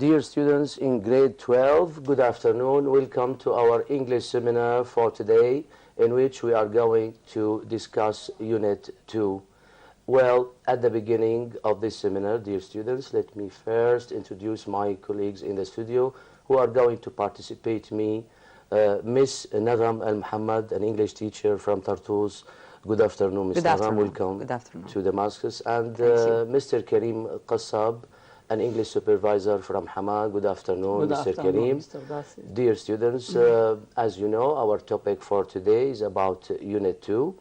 Dear students in grade 12, good afternoon. Welcome to our English seminar for today, in which we are going to discuss Unit 2. Well, at the beginning of this seminar, dear students, let me first introduce my colleagues in the studio who are going to participate me. Miss Nadam Al-Muhammad, an English teacher from Tartus. Good afternoon, Miss Nadam. Welcome to Damascus. And Mr. Karim Qassab, an English supervisor from Hama. Good afternoon, Mr. Karim. Dear students, as you know, our topic for today is about Unit 2.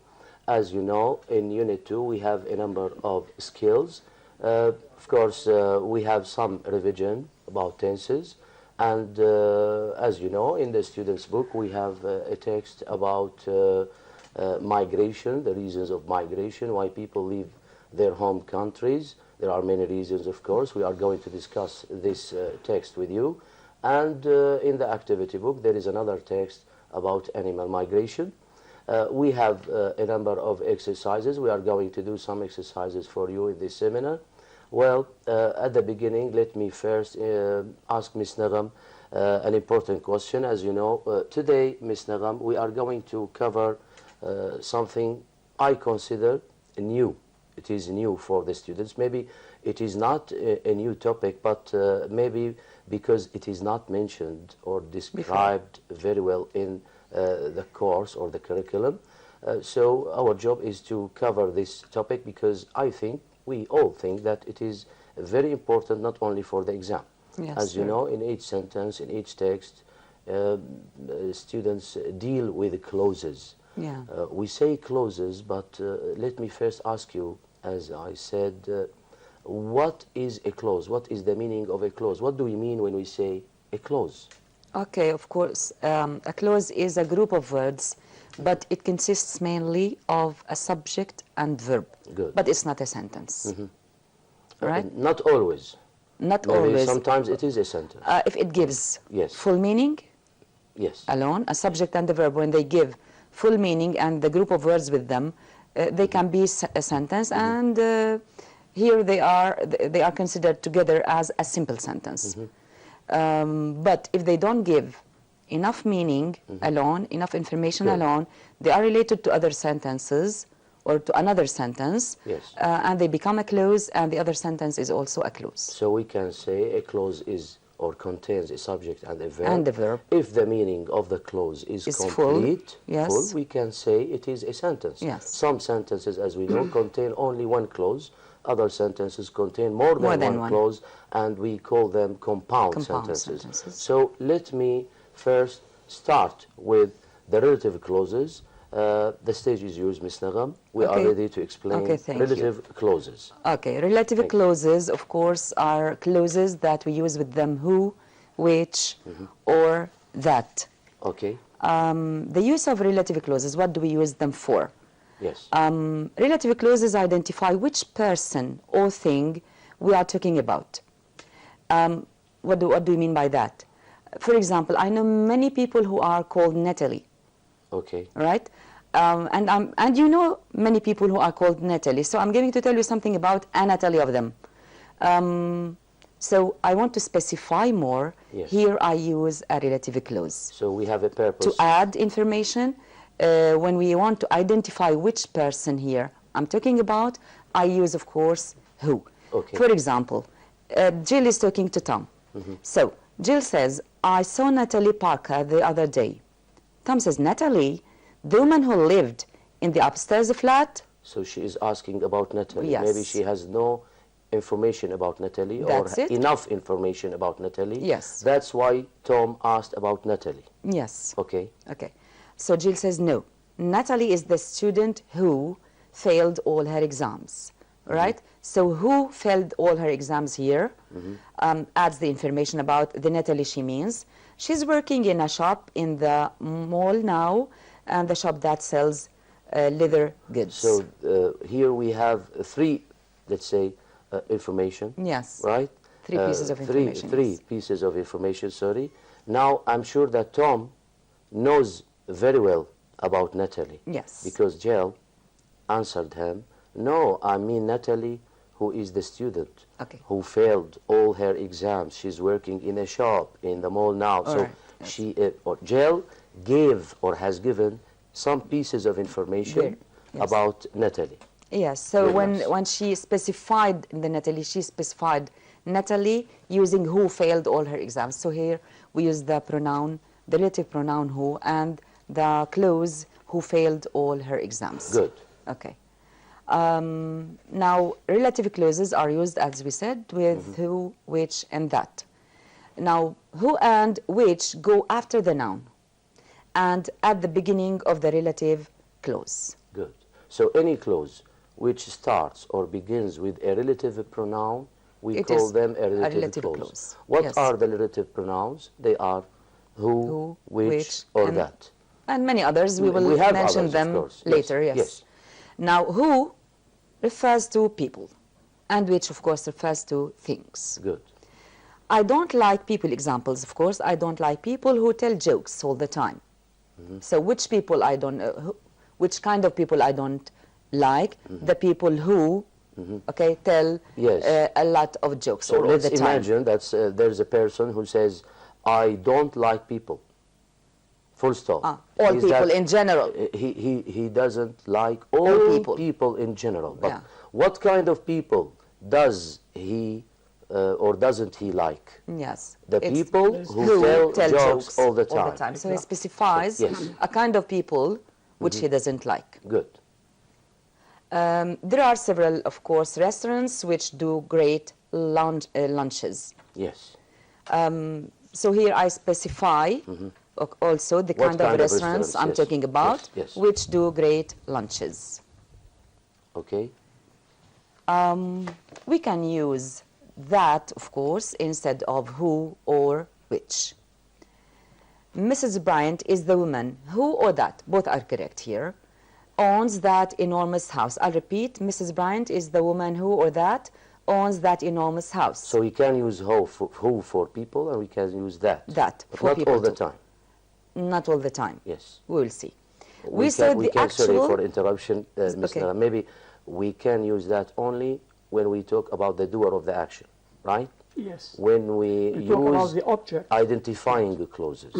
As you know, in Unit 2 we have a number of skills. Of course, we have some revision about tenses. And as you know, in the student's book we have a text about migration, the reasons of migration, why people leave their home countries. There are many reasons, of course. We are going to discuss this text with you. And in the activity book, there is another text about animal migration. We have a number of exercises. We are going to do some exercises for you in this seminar. Well, at the beginning, let me first ask Ms. Nagam an important question. As you know, today, Ms. Nagam, we are going to cover something I consider new. It is new for the students. Maybe it is not a new topic, but maybe because it is not mentioned or described very well in the course or the curriculum. So our job is to cover this topic because I think, we all think that it is very important not only for the exam. Yes, as you know, in each sentence, in each text, students deal with clauses. Yeah. We say clauses, but let me first ask you, as I said, what is a clause? What is the meaning of a clause? What do we mean when we say a clause? Okay, of course. A clause is a group of words, but it consists mainly of a subject and verb. Good. But it's not a sentence. Right? Not always. Not Maybe always. sometimes it is a sentence. If it gives Yes. full meaning Yes. alone, a subject and a verb, when they give full meaning and the group of words with them, they can be a sentence, and here they are considered together as a simple sentence. But if they don't give enough meaning alone, enough information alone, they are related to other sentences or to another sentence, Yes. And they become a clause, and the other sentence is also a clause. So we can say a clause is or contains a subject and a verb. And the verb. If the meaning of the clause is full, complete, yes. we can say it is a sentence. Yes. Some sentences, as we know, contain only one clause. Other sentences contain more than one clause, and we call them compound sentences. So let me first start with the relative clauses. The stage is yours, Ms. Nagam. We are ready to explain relative clauses. Okay, relative clauses, of course, are clauses that we use with them who, which, or that. Okay. The use of relative clauses, what do we use them for? Yes. Relative clauses identify which person or thing we are talking about. What do we mean by that? For example, I know many people who are called Natalie. Okay. Right? And you know many people who are called Natalie. So I'm going to tell you something about a Natalie of them. So I want to specify more. Yes. Here I use a relative clause. So we have a purpose. To add information, when we want to identify which person here I'm talking about, I use, of course, who. Okay. For example, Jill is talking to Tom. So Jill says, I saw Natalie Parker the other day. Tom says, Natalie, the woman who lived in the upstairs flat? So she is asking about Natalie. Yes. Maybe she has no information about Natalie or enough information about Natalie. Yes. That's why Tom asked about Natalie. Yes. Okay. Okay. So Jill says, no. Natalie is the student who failed all her exams. Right? So who failed all her exams here adds the information about the Natalie she means. She's working in a shop in the mall now, and the shop that sells leather goods. So here we have three, let's say, information. Yes. Right? Three pieces of information. Three pieces of information, sorry. Now, I'm sure that Tom knows very well about Natalie. Yes. Because Jill answered him, no, I mean Natalie who is the student Okay. who failed all her exams. She's working in a shop in the mall now. All So right, yes. she, or Jill gave or has given some pieces of information There, yes. about Natalie. Yes, so Very when, nice. when she specified the Natalie, she specified Natalie using who failed all her exams. So here we use the pronoun, the relative pronoun who, and the clause who failed all her exams. Good. Okay. Now, relative clauses are used, as we said, with who, which, and that. Now, who and which go after the noun and at the beginning of the relative clause. Good. So any clause which starts or begins with a relative pronoun, we It call is them a relative, relative clause. clause. What Yes. are the relative pronouns? They are who, which, or and, that. And many others. We will We have mention others, of them course. later, Yes, yes. yes. Now, who refers to people, and which, of course, refers to things. Good. I don't like people examples, of course. I don't like people who tell jokes all the time. So which people I don't, which kind of people I don't like? The people who, okay, tell Yes. a lot of jokes So all let's the time. imagine that there's a person who says, I don't like people. Full stop. All Is people that- in general. He doesn't like all people. in general. But Yeah. what kind of people does he or doesn't he like? Yes. The It's people who tell jokes all the time. So he specifies Yes. a kind of people which he doesn't like. Good. There are several, of course, restaurants which do great lunches. Yes. So here I specify also the What kind kind of of restaurants restaurants? I'm Yes. talking about, Yes, yes. which do great lunches. Okay. We can use that, of course, instead of who or which. Mrs. Bryant is the woman who or that, both are correct here, owns that enormous house. I'll repeat, Mrs. Bryant is the woman who or that owns that enormous house. So we can use who for people, and we can use that. That But for not people all the too. time. Not all the time. Yes. We will see. We saw can, the sorry actual... for interruption, Ms. okay. Nara. Maybe we can use that only when we talk about the doer of the action, right? Yes. When we talk about use the object. identifying clauses.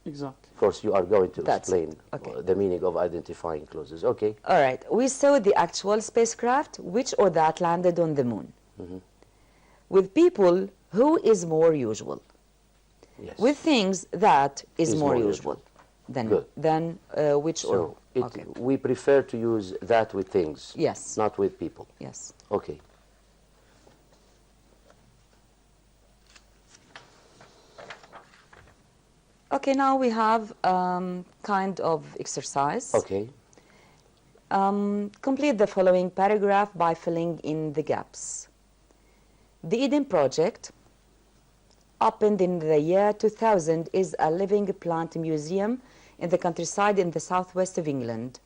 Exactly. Of course, you are going to That's explain it. Okay. the meaning of identifying clauses. Okay. All right. We saw the actual spacecraft, which or that landed on the moon. With people, who is more usual. Yes. With things, that is Is more more usual than Good. which so or... it, Okay. we prefer to use that with things, Yes. not with people. Yes. Okay. Okay, now we have kind of exercise. Okay. Complete the following paragraph by filling in the gaps. The Eden Project, opened in the year 2000, is a living plant museum in the countryside in the southwest of England.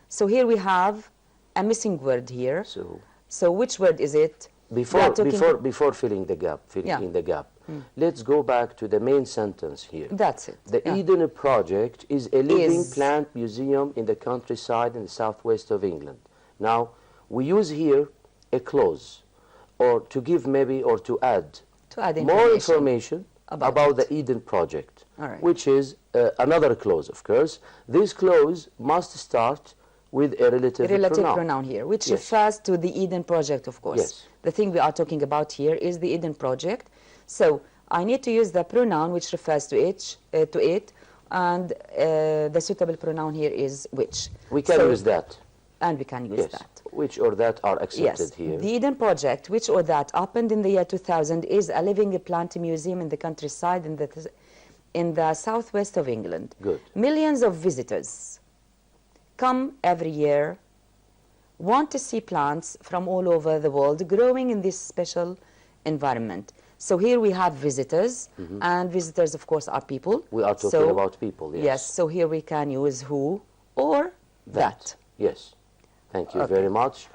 So here we have a missing word here. So which word is it? Before filling the gap, Yeah. in the gap, let's go back to the main sentence here. That's it. The yeah. Eden Project is a living Is- plant museum in the countryside in the southwest of England. Now, we use here a clause, or to give maybe, or to add To add more information information about the Eden Project, All right. which is another clause, of course. This clause must start with a relative pronoun here, which Yes. refers to the Eden Project, of course. Yes. The thing we are talking about here is the Eden Project. So I need to use the pronoun which refers to it, and the suitable pronoun here is which. We can So- use that. And we can use Yes. that. Which or that are accepted Yes, here. the Eden Project, which or that, opened in the year 2000, is a living plant museum in the countryside in the southwest of England. Good. Millions of visitors come every year, want to see plants from all over the world growing in this special environment. So here we have visitors, and visitors, of course, are people. We are talking about people, yes. Yes, so here we can use who or that. Yes. Thank you Okay. very much.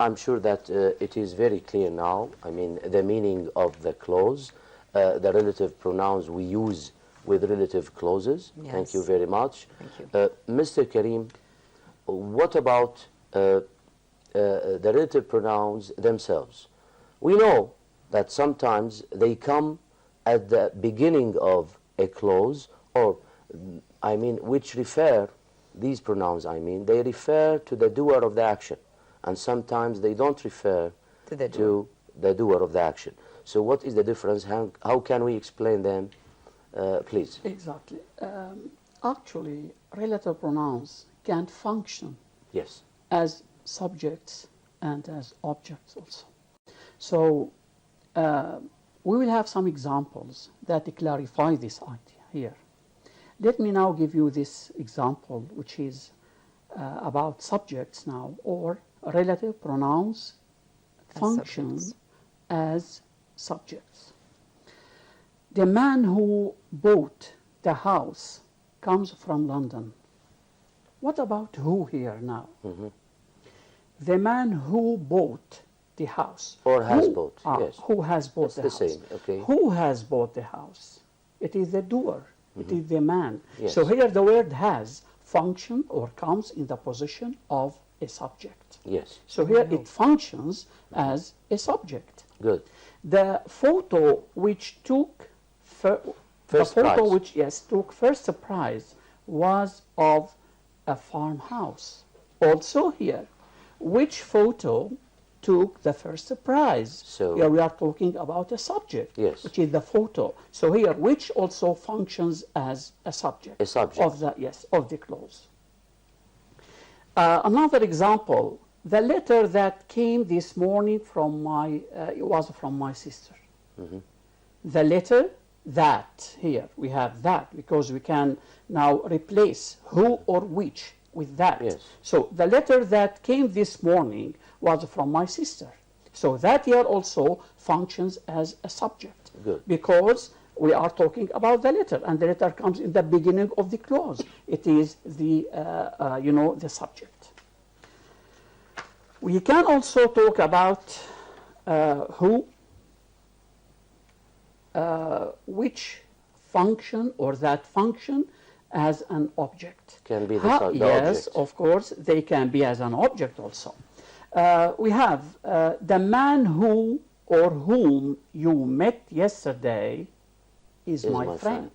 I'm sure that it is very clear now, I mean, the meaning of the clause, the relative pronouns we use with relative clauses. Thank you Yes. very much. Thank you. Mr. Karim, what about the relative pronouns themselves. We know that sometimes they come at the beginning of a clause, or which refer, these pronouns they refer to the doer of the action, and sometimes they don't refer to the doer of the action. So what is the difference? How can we explain them, please? Exactly. Actually, relative pronouns can function Yes. as subjects and as objects also. So we will have some examples that clarify this idea here. Let me now give you this example, which is about subjects now, or relative pronouns function as subjects. The man who bought the house comes from London. What about who here now? Mm-hmm. The man who bought the house. Or has bought, yes. Who has bought the It's house. the same, okay. Who has bought the house? It is the doer. Mm-hmm. It is the man. Yes. So here the word has function or comes in the position of a subject. Yes. So here it functions as a subject. Good. The photo which took First prize. which took first prize was of a farmhouse. Also here, which photo took the first prize? So here we are talking about a subject, yes, which is the photo. So here, which also functions as a subject. A subject. Of the clause. Another example, the letter that came this morning from was from my sister. Mm-hmm. The letter that, here we have that, because we can now replace who or which with that. Yes. So the letter that came this morning was from my sister. So that here also functions as a subject. Good. Because we are talking about the letter, and the letter comes in the beginning of the clause. It is the the subject. We can also talk about who, which function or that function as an object. Can be the Yes, object. of course, they can be as an object also. We have the man who or whom you met yesterday is my friend.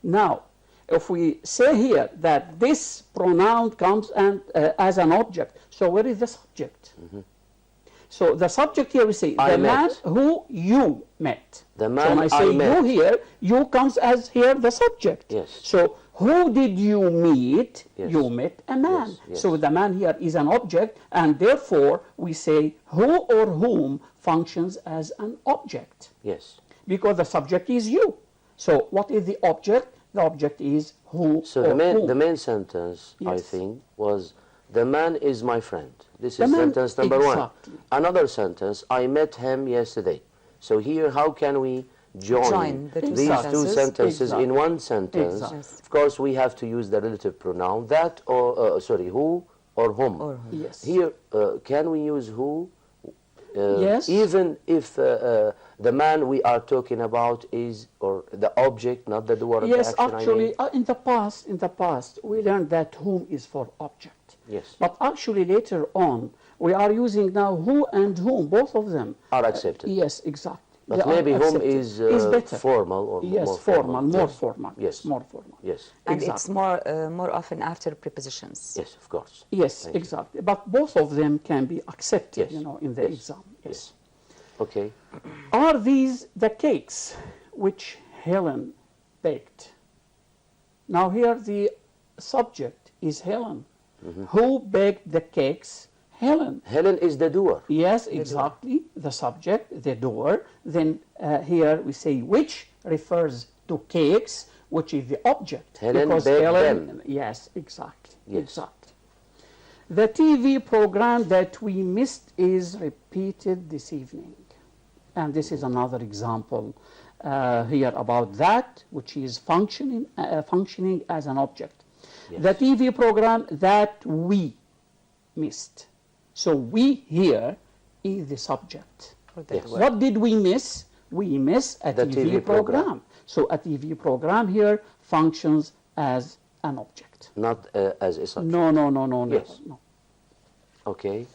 Now, if we say here that this pronoun comes as an object, so where is the subject? Mm-hmm. So the subject here we say the man who you met. The man so when I say met. you here, you comes as here the subject. Yes. So who did you meet? Yes. You met a man. Yes, yes. So the man here is an object, and therefore we say who or whom functions as an object. Yes. Because the subject is you. So what is the object? The object is who So or whom. the main sentence, I Yes. think, was the man is my friend. This The is man- sentence number exactly. one. Another sentence, I met him yesterday. So here, how can we join the two these two sentences? sentences Exactly. in one sentence? Exactly. Of course, we have to use the relative pronoun, that or, who or whom. Or whom. Yes. Here, can we use who? Yes. Even if the man we are talking about is, or the object, not the doer of the Yes, action, actually, in the past, we learned that whom is for object. Yes. But actually, later on, we are using now who and whom, both of them. Are accepted. Yes, exactly. But They are maybe whom accepted. is better. formal or Yes, more formal, more Yes. formal. Yes. More formal. Yes. And Exactly. it's more often after prepositions. Yes, of course. Yes, Thank you. exactly. But both of them can be accepted, Yes. in the Yes. exam. Yes. Okay. Are these the cakes which Helen baked? Now here the subject is Helen. Mm-hmm. Who baked the cakes? Helen. Helen is the doer. Yes, exactly. The subject, the doer. Then here we say which refers to cakes, which is the object. Helen because baked Helen, them. Yes, exactly. Yes. Exactly. The TV program that we missed is repeated this evening. And this is another example here about that, which is functioning as an object. Yes. The TV program that we missed. So we here is the subject. For that Yes. word. What did we miss? We miss a The TV TV program. program. So a TV program here functions as an object. Not as a subject. No. Yes. no. Okay.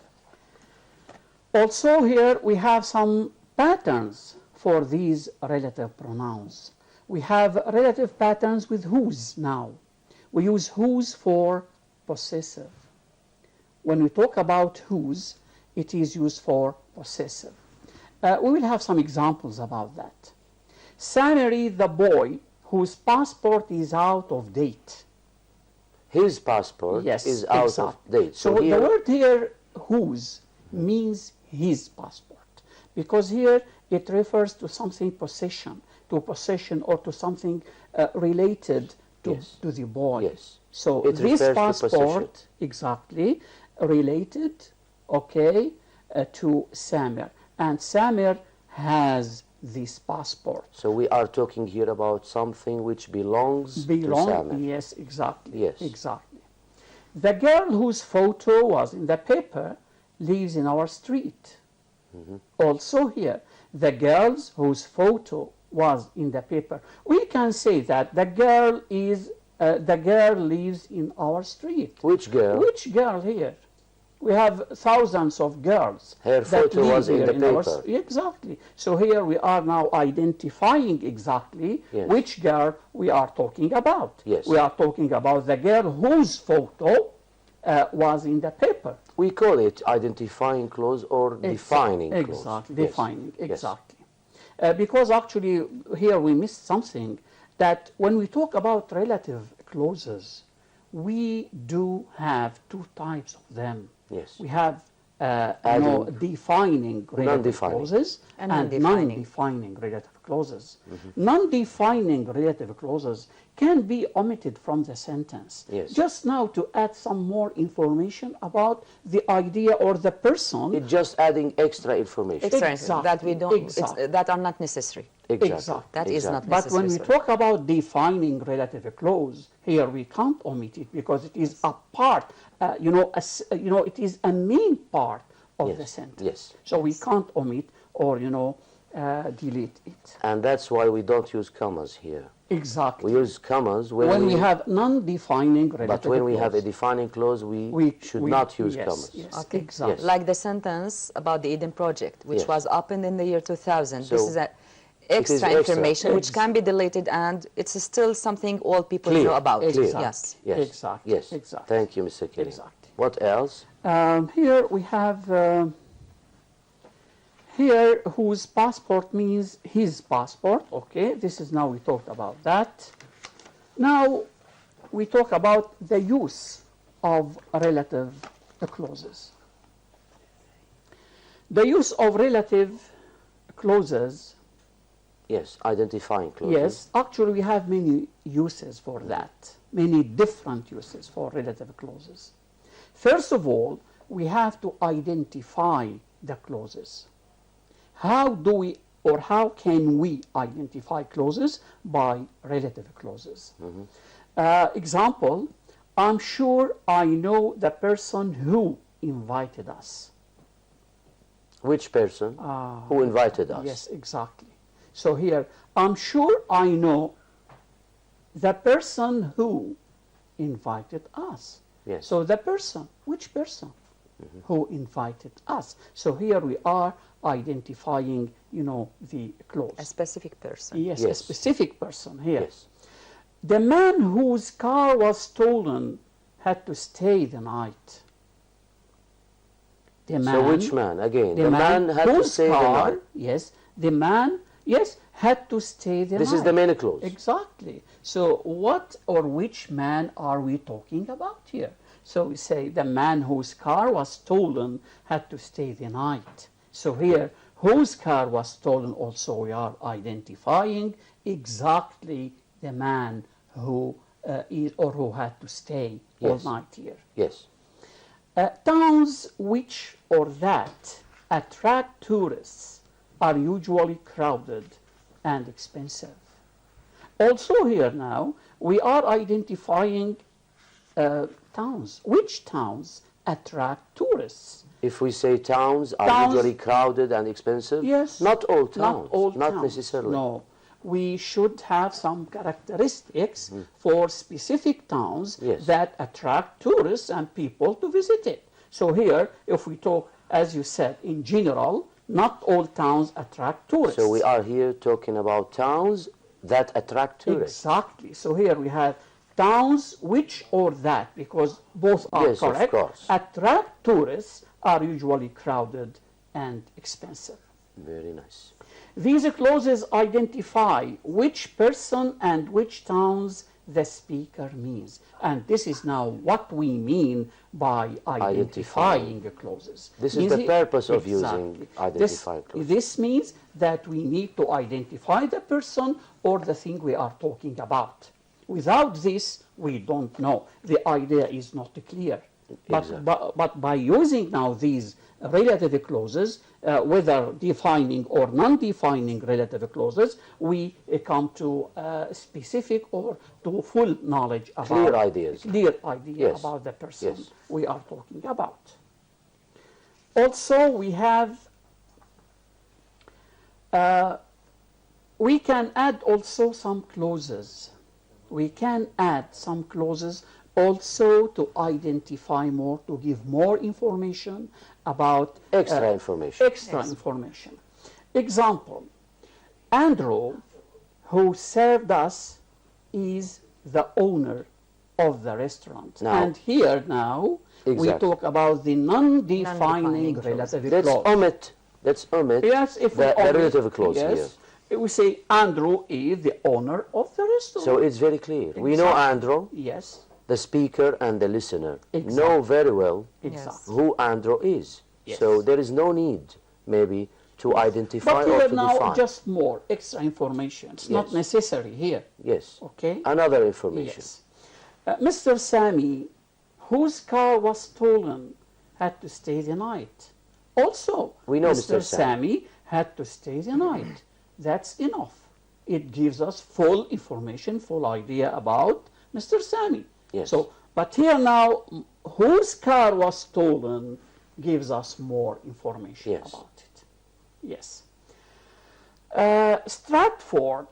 Also here we have some patterns for these relative pronouns. We have relative patterns with whose now. We use whose for possessive. When we talk about whose, it is used for possessive. We will have some examples about that. Samiri, the boy whose passport is out of date. His passport is out of date. So the word here, whose, means his passport. Because here it refers to something possession, to possession or to something related to the boy. Yes. So it this passport, exactly, related, okay, to Samir. And Samir has this passport. So we are talking here about something which belongs to Samir. Yes, exactly. Yes. Exactly. The girl whose photo was in the paper lives in our street. Also here, the girls whose photo was in the paper. We can say that the girl lives in our street. Which girl? Which girl here? We have thousands of girls. Her photo was in the paper. Exactly. So here we are now identifying exactly which girl we are talking about. Yes. We are talking about the girl whose photo was in the paper. We call it identifying clause or defining clause. Exactly, defining, exactly. Because actually here we missed something, that when we talk about relative clauses, we do have two types of them. Yes. We have defining relative clauses and non-defining relative clauses. Non-defining relative clauses can be omitted from the sentence. Yes. Just now to add some more information about the idea or the person. It's just adding extra information. Extra that we don't that are not necessary. Exactly. That is not But necessary. when we talk about defining relative clause, here we can't omit it because it is a part, it is a main part of the sentence. Yes. So we can't omit or, delete it. And that's why we don't use commas here. Exactly. We use commas when we have non-defining relative But when we clause. have a defining clause, we should not use commas. Yes, Okay. exactly. Like the sentence about the Eden project, which Yes. was opened in the year 2000. So this is extra extra. information which can be deleted, and it's still something all people know about. Exactly. Yes. Yes. Exactly. Yes. Exactly. Thank you, Mr. Kelly. Exactly. What else? Here we have here whose passport means his passport. Okay, this is now we talked about that. Now we talk about the use of relative clauses. The use of relative clauses. Yes, identifying clauses. Yes, actually we have many uses for that, many different uses for relative clauses. First of all, we have to identify the clauses. How do we, or how can we identify clauses? By relative clauses. Example, I'm sure I know the person who invited us. Which person who invited us? Yes, exactly. So here, I'm sure I know the person who invited us. Yes. So the person, which person who invited us? So here we are identifying, the clause. A specific person. Yes, Yes. a specific person here. Yes. The man whose car was stolen had to stay the night. The man, So which man? Again, the man had to whose stay the car, night. Yes, the man, yes, had to stay the night. This is the main clause. Exactly. So what or which man are we talking about here? So we say the man whose car was stolen had to stay the night. So here, whose car was stolen also we are identifying exactly the man who is or who had to stay all Yes. night here. Yes. Towns which or that attract tourists are usually crowded and expensive. Also here now, we are identifying towns. Which towns attract tourists? If we say towns are Towns- usually crowded and expensive, Yes. not all towns, Not all towns. necessarily. No. We should have some characteristics for specific towns Yes. that attract tourists and people to visit it. So here, if we talk as you said, in general, not all towns attract tourists. So we are here talking about towns that attract tourists. Exactly. So here we have towns which or that, because both are Yes, of correct, course. attract tourists, are usually crowded and expensive. Very nice. These clauses identify which person and which towns the speaker means. And this is now what we mean by identifying clauses. This is the purpose of using identifying clauses. This means that we need to identify the person or the thing we are talking about. Without this, we don't know. The idea is not clear. Exactly. But by using now these relative clauses, whether defining or non-defining relative clauses, we come to specific or to full knowledge about Clear ideas. Yes. About the person Yes. we are talking about. Also, we have we can add also some clauses. We can add some clauses also to identify more, to give more information about Extra information. Extra information. Example, Andrew, who served us, is the owner of the restaurant. Now- and here now we Exactly. talk about the non-defining Non-defining relative Let's clause. omit Yes, if we the omit- relative clause here. yes, we say Andrew is the owner of the restaurant. So it's very clear. We know Exactly. Andrew, Yes, the speaker and the listener Exactly. know very well exactly. who Andrew is. Yes. So there is no need maybe to identify But or here to now define. just more extra information. It's not Yes. necessary here. Yes. Okay. Another information. Yes. Mr. Sami, whose car was stolen, had to stay the night. Also, We know Mr. Mr. Sami. Sami had to stay the night. That's enough. It gives us full information, full idea about Mr. Sami. Yes. So, but here now, whose car was stolen gives us more information Yes. about it. Yes. Stratford,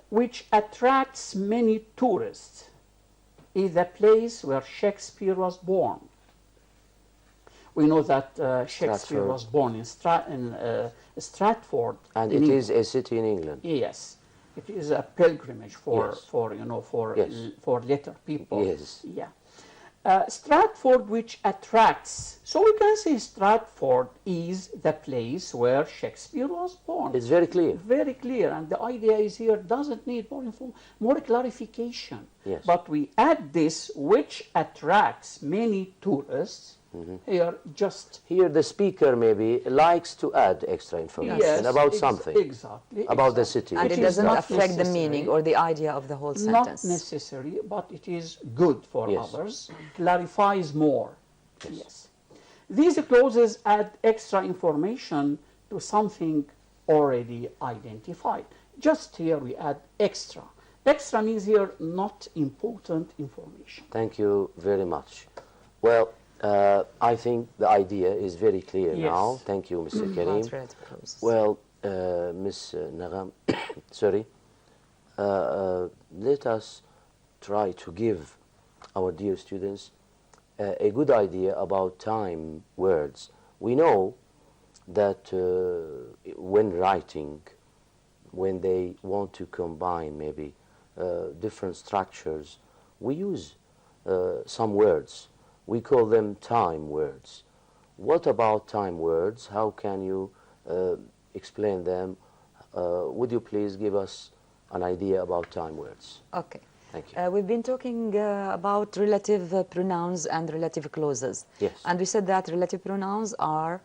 which attracts many tourists, is the place where Shakespeare was born. We know that Shakespeare Stratford. was born in Stratford. And in it England. is a city in England. Yes, it is a pilgrimage for Yes. Yes. for letter people. Yes. Yeah. Stratford, which attracts, so we can say Stratford is the place where Shakespeare was born. It's very clear. Very clear, and the idea is here doesn't need more clarification. Yes. But we add this, which attracts many tourists. Here, just Here the speaker maybe likes to add extra information yes, about something. exactly About the exactly. city. And Which it is doesn't not affect the necessary. meaning or the idea of the whole Not sentence. necessary, but it is good for Yes. others, clarifies more. Yes. These clauses add extra information to something already identified. Just here we add extra. Extra means here not important information. Thank you very much. Well, I think the idea is very clear Yes. now. Thank you, Mr. Karim. About relative clauses. Well, Ms. Nagam, sorry, let us try to give our dear students a good idea about time words. We know that when writing, when they want to combine maybe different structures, we use some words. We call them time words. What about time words? How can you explain them? Would you please give us an idea about time words? Okay. Thank you. We've been talking about relative pronouns and relative clauses. Yes. And we said that relative pronouns are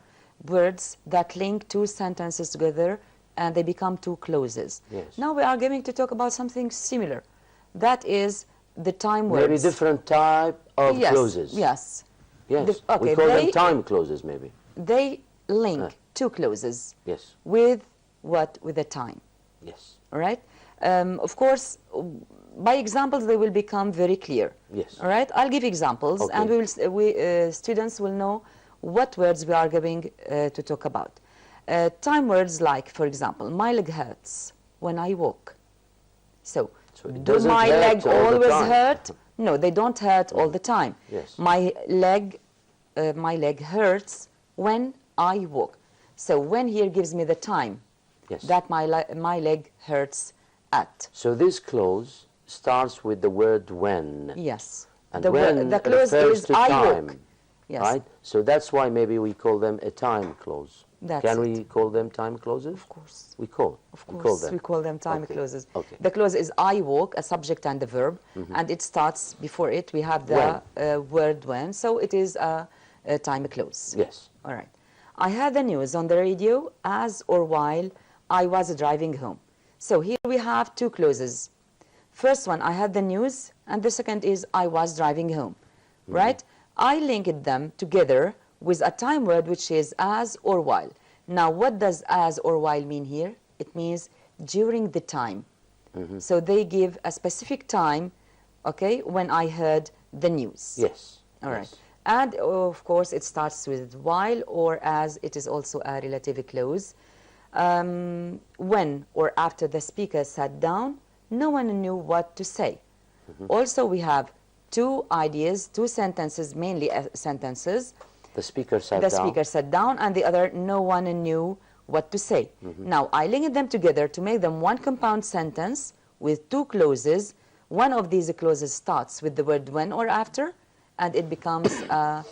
words that link two sentences together and they become two clauses. Yes. Now we are going to talk about something similar. That is the time words. Maybe different type of Yes, clauses. yes. Yes. The- okay, we call them they- time clauses maybe. They link Ah. two clauses Yes. with what? With the time. Yes. All right? Of course, by examples, they will become very clear. Yes. All right? I'll give examples, Okay. and students will know what words we are going to talk about. Time words like, for example, my leg hurts when I walk. So it do doesn't my hurt leg all the always time. hurt? No, they don't hurt all the time. Yes. My leg hurts when I walk. So when here gives me the time, Yes. that my leg hurts at. So this clause starts with the word when. Yes. And the when the clause refers is to I time. walk. Yes. Right? So that's why maybe we call them a time clause. That's Can it. we call them time clauses? Of course. We call. Of We course, we call them time Okay. clauses. Okay. The clause is I walk, a subject and a verb, and it starts before it. We have the word when, so it is a time clause. Yes. All right. I had the news on the radio as or while I was driving home. So here we have two clauses. First one, I had the news, and the second is I was driving home, right? I linked them together with a time word which is as or while. Now, what does as or while mean here? It means during the time. So they give a specific time, okay, when I heard the news. Yes. All right. Yes. And of course, it starts with while or as. It is also a relative clause. When or after the speaker sat down, no one knew what to say. Also, we have two ideas, two sentences, mainly sentences. The speaker sat The down. speaker sat down, and the other, no one knew what to say. Now, I linked them together to make them one compound sentence with two clauses. One of these clauses starts with the word when or after, and it becomes a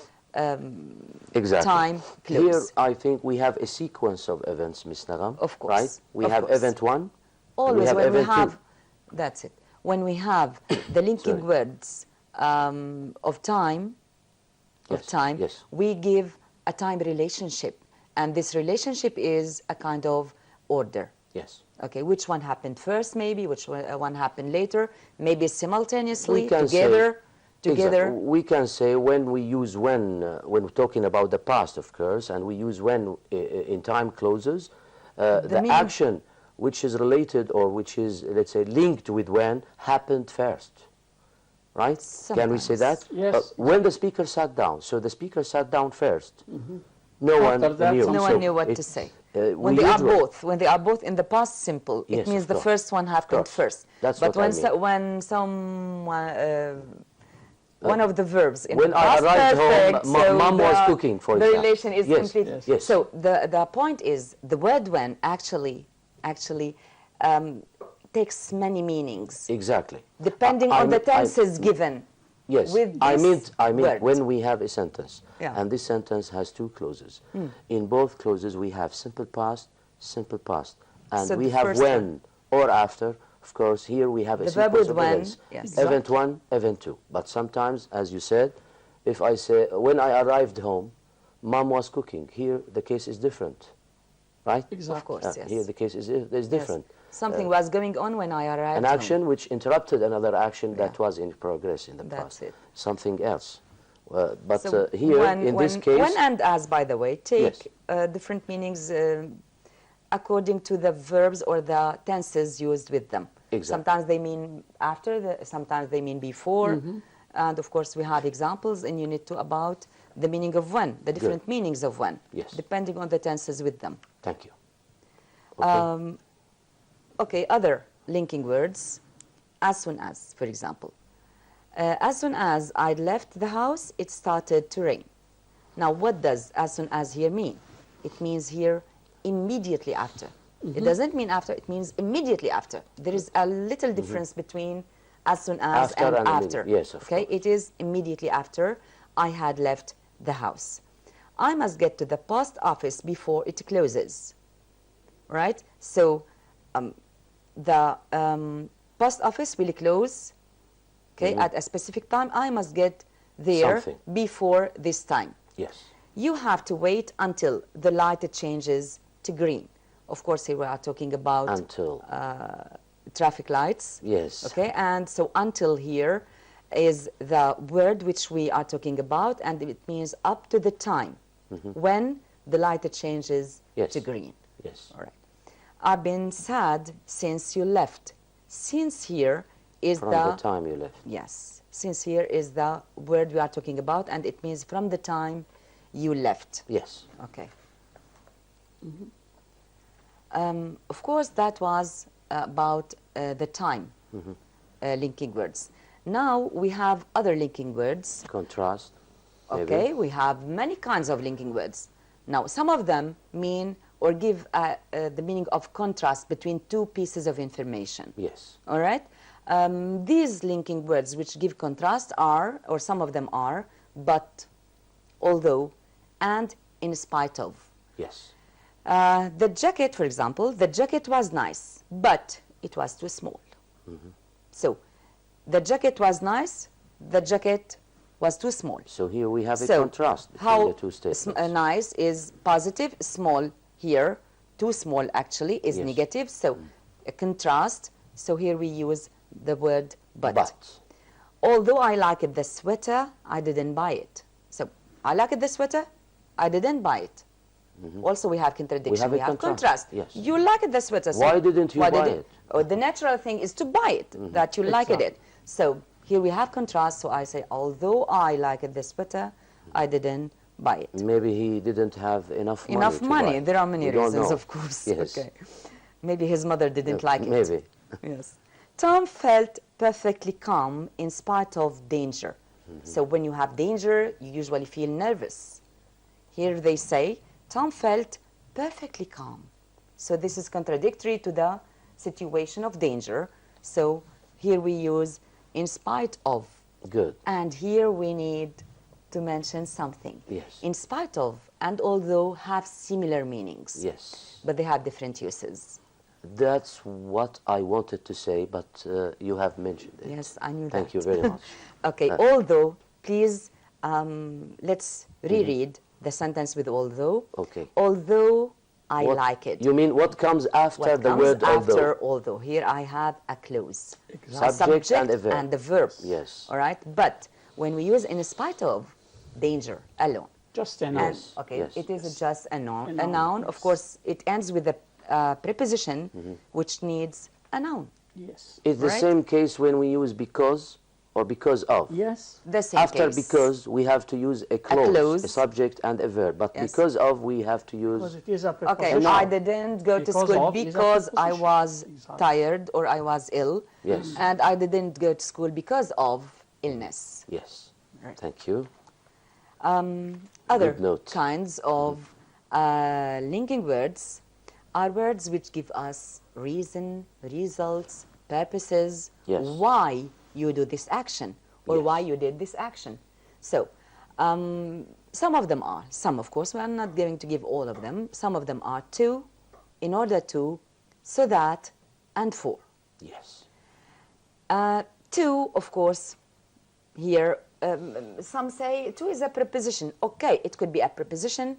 Exactly. time clause. Here, I think we have a sequence of events, Ms. Nagam. Of course. Right? We Of have course. event 1. and Always we have when we event have, 2. that's it. When we have the linking Sorry. words of time, Yes, yes. we give a time relationship, and this relationship is a kind of order. Yes. Okay, which one happened first, maybe, which one happened later, maybe simultaneously, We can say- together. Exactly. We can say when we use when we're talking about the past, of course, and we use when in time clauses, the meaning- action which is related or which is, let's say, linked with when happened first. Right? Can we say that? Yes. When the speaker sat down, so the speaker sat down first. No After one that, knew. No So one knew what it- to say. we When they are usually- both, when they are both in the past simple, Yes, it means of the course. first one happened course. first. That's but what I mean. when someone, one of the verbs in when the I past arrived perfect, home, so mom was the- cooking, for the example. relation is Yes, complete. yes. yes. So the point is the word when actually takes many meanings Exactly. depending on the tenses given. Yes, with I this mean word. when we have a sentence, Yeah. and this sentence has two clauses. In both clauses we have simple past, and So we the have first when or after. Of course, here we have a The verb sequence with of when, events. yes. Event 1, event 2. But sometimes, as you said, if I say, when I arrived home, mom was cooking. Here, the case is different, right? Exactly. Of course, yes. Here, the case is different. Yes. Something was going on when I arrived An home. action which interrupted another action that Yeah. was in progress in the That's past. it. Something else. But So here, in this case, when and as, by the way, take different meanings according to the verbs or the tenses used with them. Exactly. Sometimes they mean after, sometimes they mean before. And of course, we have examples in Unit 2 about the meaning of when, the different meanings of when, Yes. depending on the tenses with them. thank you. Okay. Okay, other linking words, as soon as, for example. As soon as I left the house, it started to rain. Now, what does as soon as here mean? It means here immediately after. It doesn't mean after, it means immediately after. There is a little difference between as soon as After and and after. immediately. Yes, of okay, course. it is immediately after I had left the house. I must get to the post office before it closes. Right? So the post office will close, okay, at a specific time. I must get there Something. before this time. Yes. You have to wait until the light changes to green. Of course, here we are talking about Until. traffic lights. Yes. Okay, and so until here is the word which we are talking about, and it means up to the time when the light changes Yes. to green. Yes. All right. I've been sad since you left. Since here is From the time you left. yes. Since here is the word we are talking about, and it means from the time you left. Yes. Okay. Of course, that was about the time linking words. Now we have other linking words. Contrast. maybe. Okay, we have many kinds of linking words. Now, some of them mean or give the meaning of contrast between two pieces of information. Yes. All right? These linking words which give contrast are, or some of them are, but, although, and in spite of. Yes. The jacket, for example, the jacket was nice, but it was too small. So, the jacket was nice, the jacket was too small. So here we have a So, contrast between how the two statements. nice is positive, small here, too small actually is Yes. negative, so a contrast. So here we use the word but. But. Although I liked the sweater, I didn't buy it. So I liked the sweater, I didn't buy it. Also we have contradiction, We have a contrast, yes. You liked the sweater. So Why didn't you buy it? Oh, the natural thing is to buy it, that you liked Exactly. it. So here we have contrast, so I say, although I liked the sweater, I didn't buy it. Maybe he didn't have enough money. Enough to money. buy. There are many We don't reasons, know. of course. Yes. Okay. Maybe his mother didn't like it. Maybe. Yes. Tom felt perfectly calm in spite of danger. So when you have danger, you usually feel nervous. Here they say, Tom felt perfectly calm. So this is contradictory to the situation of danger. So here we use in spite of. Good. And here we need to mention something. Yes. In spite of and although have similar meanings. Yes. But they have different uses. That's what I wanted to say, but you have mentioned it. Yes, I knew that. Thank you very much. Okay, although, please, let's reread the sentence with although. Okay. Although I What- like it. You mean what comes after What the comes word after although? although? Here I have a clause. Exactly. A Subject and a verb. and the verb. Yes. All right? But when we use in spite of, danger, alone. Just a noun. And, okay, Yes. it is just a noun. A A noun, noun, of yes. course, it ends with a preposition which needs a noun. Yes. It's the Right? same case when we use because or because of. Yes. The same After case. because, we have to use a clause, clause. subject and a verb. But Yes. because of, we have to Because use... it is a Okay, preposition. I didn't go to Because school of is a because I preposition. was Exactly. tired or I was ill. Yes. And I didn't go to school because of illness. Yes. Right. Thank you. Other Good note. kinds of linking words are words which give us reason, results, purposes, Yes. why you do this action or Yes. why you did this action. So, some of them are, some of course, we are not going to give all of them. Some of them are to, in order to, so that, and for. Yes. To, of course, here, some say to is a preposition. Okay, it could be a preposition.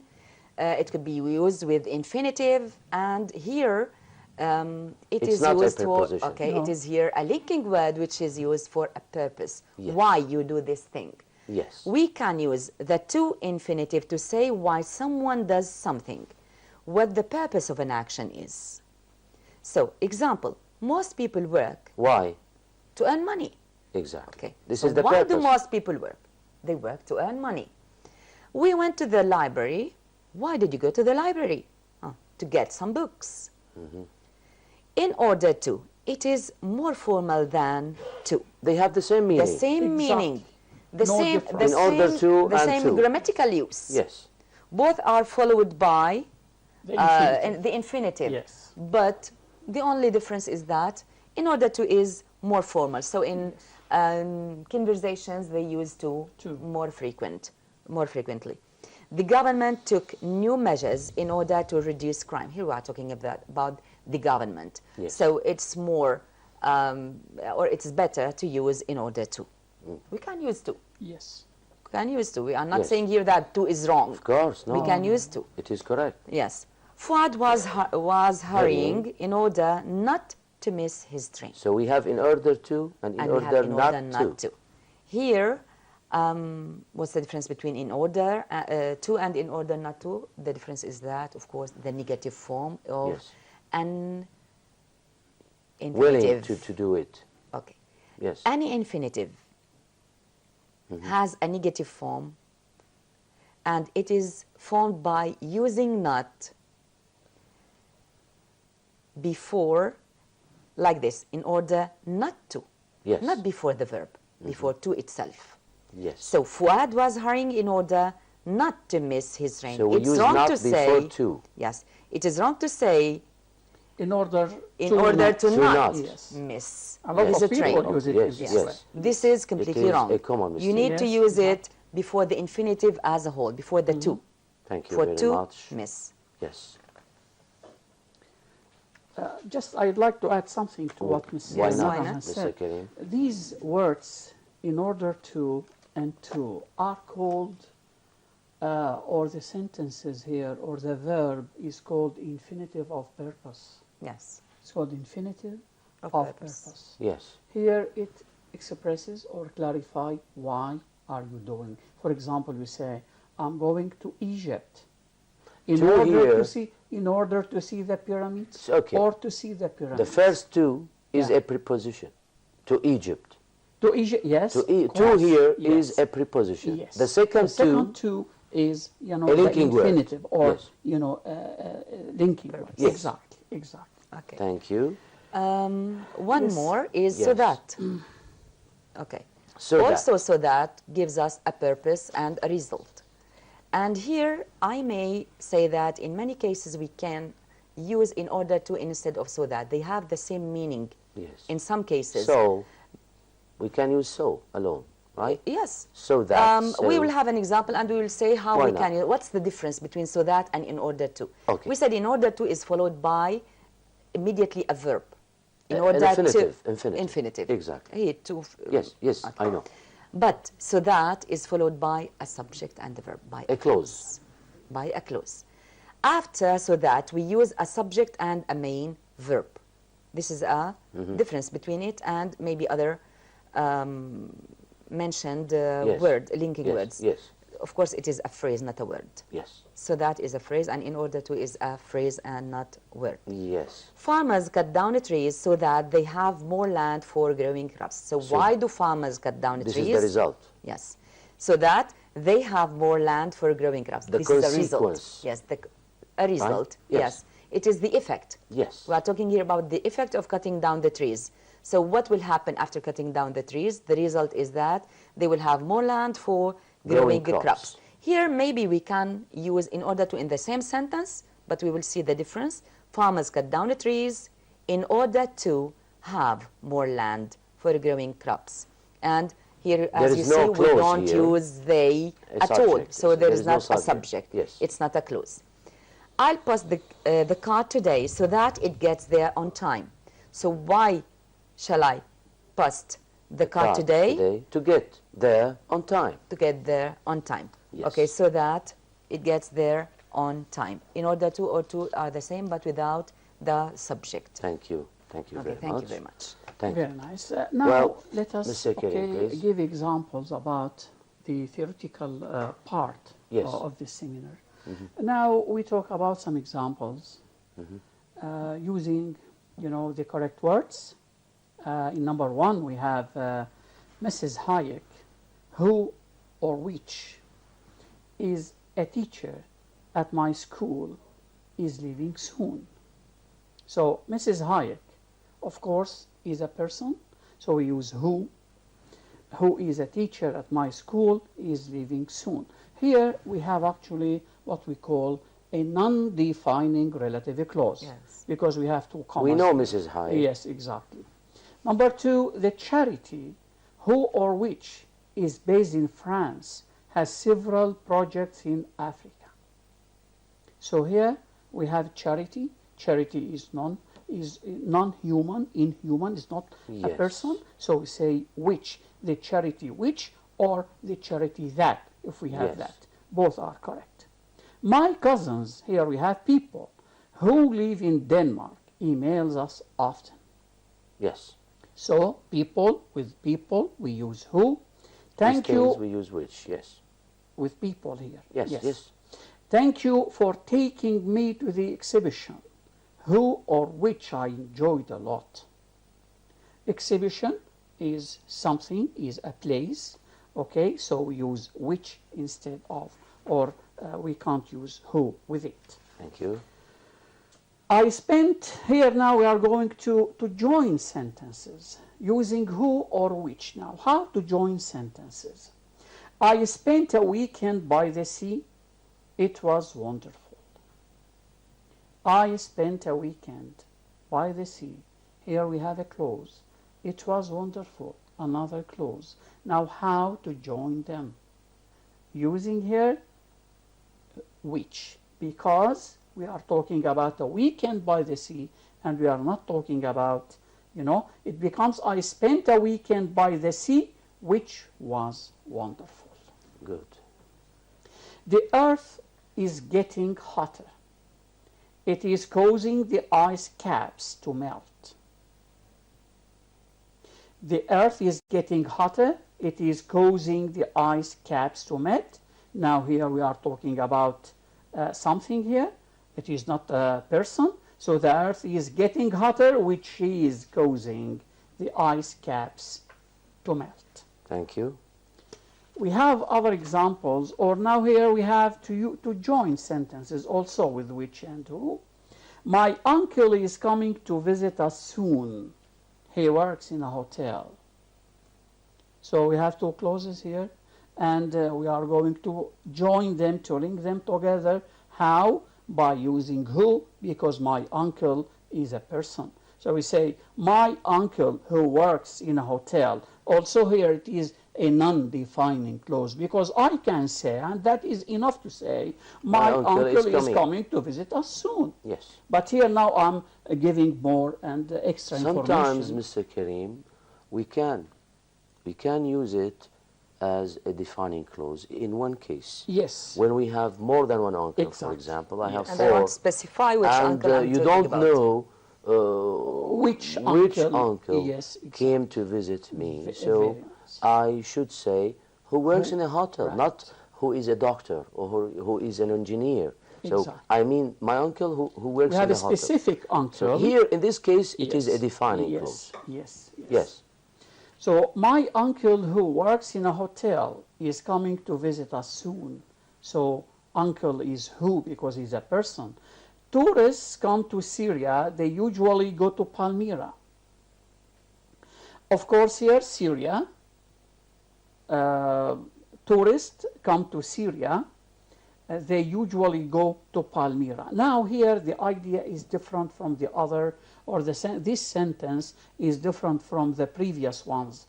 It could be used with infinitive. And here, it It's is not a used for, preposition. okay, No. it is here a linking word which is used for a purpose. Yes. Why you do this thing. Yes. We can use the to infinitive to say why someone does something, what the purpose of an action is. So, example, most people work Why? to earn money. Exactly. Okay. This So is the why purpose. do most people work? They work to earn money. We went to the library. Why did you go to the library? To get some books. In order to. It is more formal than to. They have the same meaning. The same Exactly. meaning. The No same, difference. the In order same, to the and same to. grammatical use. Yes. Both are followed by The infinitive. and the infinitive. Yes. But the only difference is that in order to is more formal. So in conversations they use to more frequently. The government took new measures in order to reduce crime. Here we are talking about the government. Yes. So it's more, or it's better to use in order to. We can use to. Yes. We can use to. We are not Yes. saying here that to is wrong. Of course, no. We can use to. It is correct. Yes. Fuad was hurrying in order not to miss his train. So we have in order to and in And we order, have in order not, not to. Here, what's the difference between in order to and in order not to? The difference is that, of course, the negative form of Yes. an Willing infinitive. to do it. Okay. Yes. Any infinitive has a negative form, and it is formed by using not before, like this, in order not to. Yes. Not before the verb, before to itself. Yes. So Fuad was hurrying in order not to miss his train. So we it's use wrong not to before say, to. yes, it is wrong to say In order in to order not. to not Yes. miss A lot his of people train. use it Yes, in this yes. way. This is completely is wrong. a common You mistake. need to Yes, use it exactly. before the infinitive as a whole, before the to. Thank you For very to much. miss. Yes. Just I'd like to add something to what Ms. Why Yes, not, why Nara not? has Mr. said. Karim? These words, in order to and to, are called, or the sentences here, or the verb is called infinitive of purpose. Yes. It's called infinitive Of of purpose. purpose. Yes. Here it expresses or clarify why are you doing. For example, we say, I'm going to Egypt in To order here- to see the pyramids, Okay. or to see the pyramids. The first to is Yeah. a preposition. To Egypt. To Egypt, yes. To, of to course, here yes. is a preposition. Yes. The second two is, A the linking word. infinitive or, Yes. linking word. Yes. Exactly, exactly. Okay. Thank you. One Yes. more is so Yes. that. Okay. So Also, that. so that gives us a purpose and a result. And here I may say that in many cases we can use in order to instead of so that. They have the same meaning Yes. in some cases. So, we can use so alone, right? Yes. So that. We so- will have an example and we will say how Why we not? can. What's the difference between so that and in order to? Okay. We said in order to is followed by immediately a verb. In An order infinitive, to infinitive. infinitive. Exactly. Here, to, Yes, yes, okay. I know. But so that is followed by a subject and a verb. By A clause. By a clause. After so that we use a subject and a main verb. This is a difference between it and maybe other mentioned Yes. word, linking Yes, words. yes. Of course, it is a phrase, not a word. Yes. So that is a phrase, and in order to is a phrase and not word. Yes. Farmers cut down trees so that they have more land for growing crops. So why do farmers cut down This trees? is the result. Yes. So that they have more land for growing crops. The this is a result. consequence. Yes, a result. Yes. Yes. It is the effect. Yes. We are talking here about the effect of cutting down the trees. So what will happen after cutting down the trees? The result is that they will have more land for growing Growing crops. crops. Here maybe we can use in order to in the same sentence, but we will see the difference. Farmers cut down the trees in order to have more land for growing crops. And here, as There you is no see, we clause don't here. use they A at all. subject, So yes. there There is is no not a subject. subject. Yes. It's not a clause. I'll post the car today so that it gets there on time. So why shall I post the car today? To get there on time. To get there on time. Yes. Okay, so that it gets there on time. In order to or to are the same, but without the subject. Thank you. Thank you Okay, very thank much. you very much. Thank you. Very nice. Now, Well, let us Mr. Karim, please. give examples about the theoretical part Yes. of this seminar. Now, we talk about some examples using, the correct words. In number one, we have Mrs. Hayek, who or which is a teacher at my school is leaving soon. So Mrs. Hayek, of course, is a person, so we use who is a teacher at my school is leaving soon. Here we have actually what we call a non-defining relative clause, Yes. because we have two commas. We know Mrs. Hayek. Yes, exactly. Number two, the charity, who or which is based in France, has several projects in Africa. So here we have charity. Charity is non-human. Inhuman is not a Yes. person. So we say which, the charity which, or the charity that, if we have Yes. that. Both are correct. My cousins, here we have people who live in Denmark, emails us often. Yes. So people, with people, we use who. Thank These you, days we use which, yes. with people here. Yes, yes. Thank you for taking me to the exhibition, who or which I enjoyed a lot. Exhibition is something, is a place, okay? So we use which instead of, or we can't use who with it. Thank you. I spent, here now we are going to join sentences using who or which. Now, how to join sentences? I spent a weekend by the sea. It was wonderful. I spent a weekend by the sea. Here we have a clause. It was wonderful. Another clause. Now how to join them? Using here which, because we are talking about a weekend by the sea and we are not talking about, it becomes I spent a weekend by the sea, which was wonderful. Good. The earth is getting hotter. It is causing the ice caps to melt. The earth is getting hotter. It is causing the ice caps to melt. Now here we are talking about something here. It is not a person. So the earth is getting hotter, which is causing the ice caps to melt. Thank you. We have other examples, or now here we have to join sentences also with which and who. My uncle is coming to visit us soon. He works in a hotel. So we have two clauses here, and we are going to join them, to link them together. How? By using who, because my uncle is a person. So we say, my uncle who works in a hotel. Also here it is a non-defining clause, because I can say, and that is enough to say, my uncle is coming to visit us soon. Yes. But here now I'm giving more and extra information. Sometimes, Mr. Karim, we can use it as a defining clause in one case. Yes. When we have more than one uncle, Exactly. for example, I have And four. I won't specify which uncle I'm you talking don't about. know Which uncle uncle, yes, exactly. came to visit me. Very So nice. I should say who works in a hotel, Right. not who is a doctor or who is an engineer. So Exactly. I mean my uncle who works We in have a a hotel. specific uncle. So here in this case it is Yes. a defining yes. clause. Yes. Yes. So my uncle who works in a hotel is coming to visit us soon. So uncle is who, because he's a person. Tourists come to Syria, they usually go to Palmyra. Of course here Syria, tourists come to Syria, they usually go to Palmyra. Now here the idea is different from the other, or this sentence is different from the previous ones.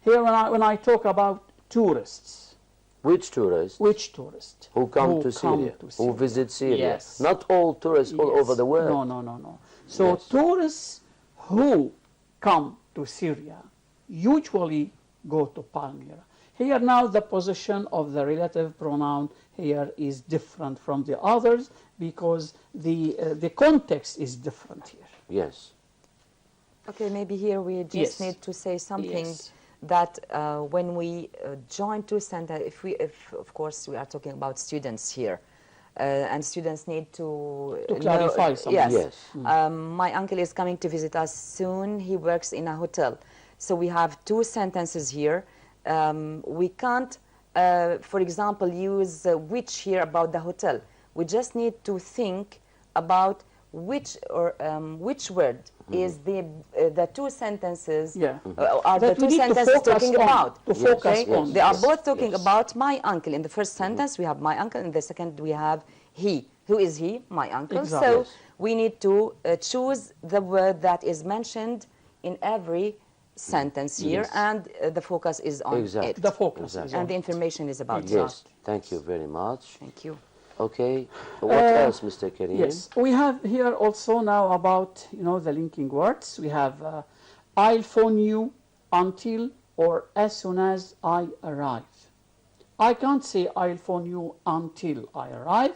Here when I talk about tourists. Which tourists? Which tourists? Who come to Syria, who visit Syria. Yes. Not all tourists all Yes. over the world. No. So Yes. tourists who come to Syria usually go to Palmyra. Here now the position of the relative pronoun here is different from the others, because the context is different here. Yes. Okay, maybe here we just Yes. need to say something Yes. that when we join two sentences, if of course we are talking about students here, and students need to clarify know, something. Yes. Yes. My uncle is coming to visit us soon. He works in a hotel. So we have two sentences here. We can't, for example, use which here about the hotel. We just need to think about which word is the two sentences Yeah. are the That we two need to sentences focus talking on, about. to focus Okay? on. They are Yes. both talking Yes. about my uncle. In the first sentence we have my uncle, in the second we have he. Who is he? My uncle. Exactly. So Yes. we need to choose the word that is mentioned in every sentence here, Yes. and the focus is on Exactly. it. The focus Exactly. is And on the it. information is about Yes. it. Thank you very much. Thank you. Okay. What else, Mr. Karim? Yes, we have here also now about the linking words. We have I'll phone you until or as soon as I arrive. I can't say I'll phone you until I arrive,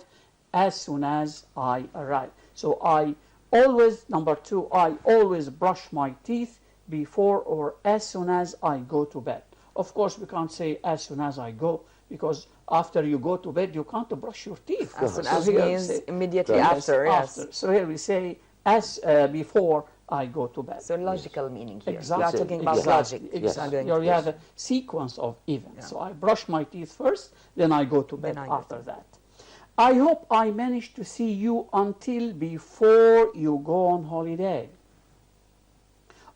as soon as I arrive. So I always, number two, I always brush my teeth before or as soon as I go to bed. Of course, we can't say as soon as I go, because after you go to bed, you can't brush your teeth. As soon So as here we means say- immediately Yes, after, yes. after. So here we say as before I go to bed. So logical meaning here. Exactly. We are talking about Exactly. logic. Exactly. Not going Here to we have a sequence of events. Yeah. So I brush my teeth first, then I go to bed Then I go after to that. I hope I manage to see you until before you go on holiday.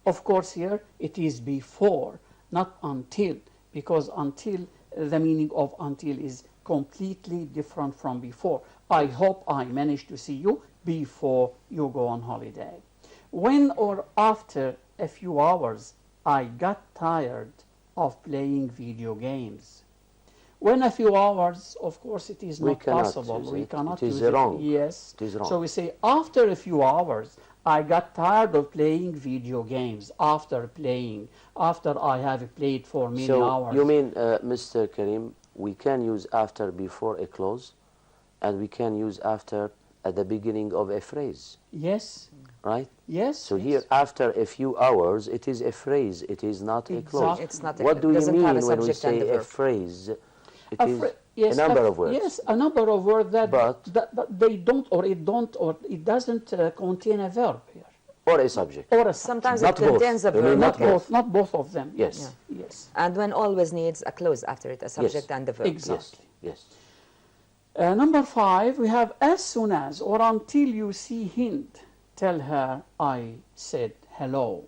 Of course, here it is before, not until, because until the meaning of until is completely different from before. I hope I managed to see you before you go on holiday. When or after a few hours, I got tired of playing video games. When a few hours, of course, it is not possible. We cannot use it. Wrong. Yes. It is wrong. So we say after a few hours, I got tired of playing video games. After playing, after I have played for many hours. So you mean, Mr. Karim, we can use after before a clause, and we can use after at the beginning of a phrase. Yes. Right? Yes. So yes. here, after a few hours, it is a phrase. It is not a clause. It's not What do you doesn't have mean a when we subject and say a a verb. phrase? It A is phra- yes, a number of words. Yes, a number of words that, But- that they don't, or it doesn't contain a verb here. Or a subject. Or a Sometimes Not it both. contains a You mean verb. not both. not both of them. Yes. Yes. And when always needs a clause after it, a subject and a verb. Exactly. Yes. Number 5, we have as soon as or until you see Hind, tell her I said hello.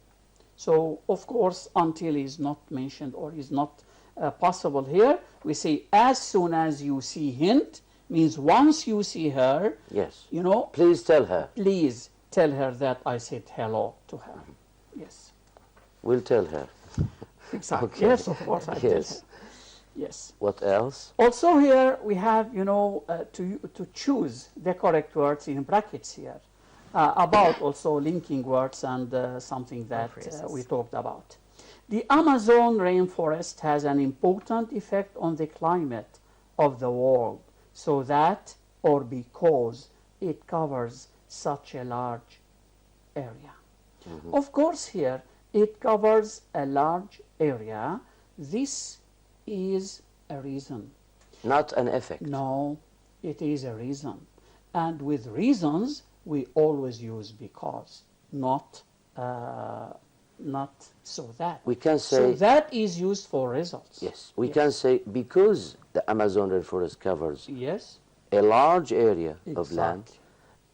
So, of course, until is not mentioned or is not possible here. We say as soon as you see Hind, means once you see her, Yes. you know, Please tell her. please tell her that I said hello to her. Yes. We'll tell her. Exactly. Okay. Yes, of course, I tell her. Yes. Yes. What else? Also here we have, you know, to choose the correct words in brackets here. About also linking words and something that phrases. we talked about. The Amazon rainforest has an important effect on the climate of the world, so that or because it covers such a large area. Of course here it covers a large area. This is a reason. Not an effect. No, it is a reason. And with reasons, we always use because, not so that. We can So say, that is used for results. yes, we can say because the Amazon rainforest covers Yes. a large area of land, Exactly.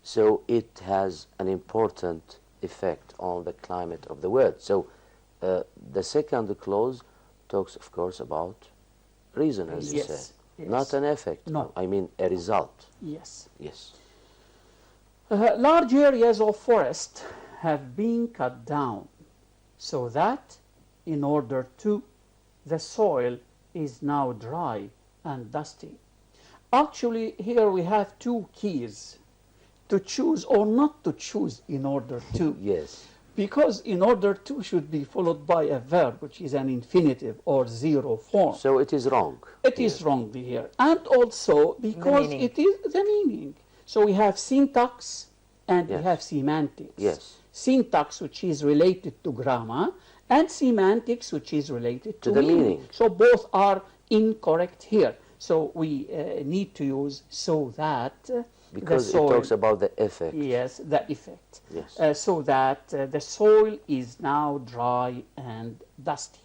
so it has an important effect on the climate of the world. So the second clause talks, of course, about reason, as you Yes, said, yes. not an effect. No. I mean a result. Yes. Yes. Large areas of forest have been cut down so that in order to the soil is now dry and dusty. Actually, here we have two keys to choose or not to choose in order to. Yes. Because in order to should be followed by a verb, which is an infinitive or zero form. So it is wrong. It is wrong here. And also because meaning. it is the meaning. So we have syntax and Yes. we have semantics. Yes. Syntax, which is related to grammar, and semantics, which is related to the meaning. So both are incorrect here. So we need to use so that Because the it soil, talks about the effect. yes, the effect. Yes. So that the soil is now dry and dusty.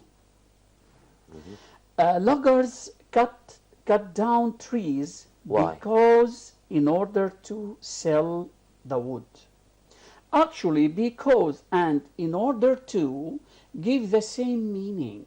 Loggers cut down trees Why? because in order to sell the wood. Actually, because and in order to give the same meaning,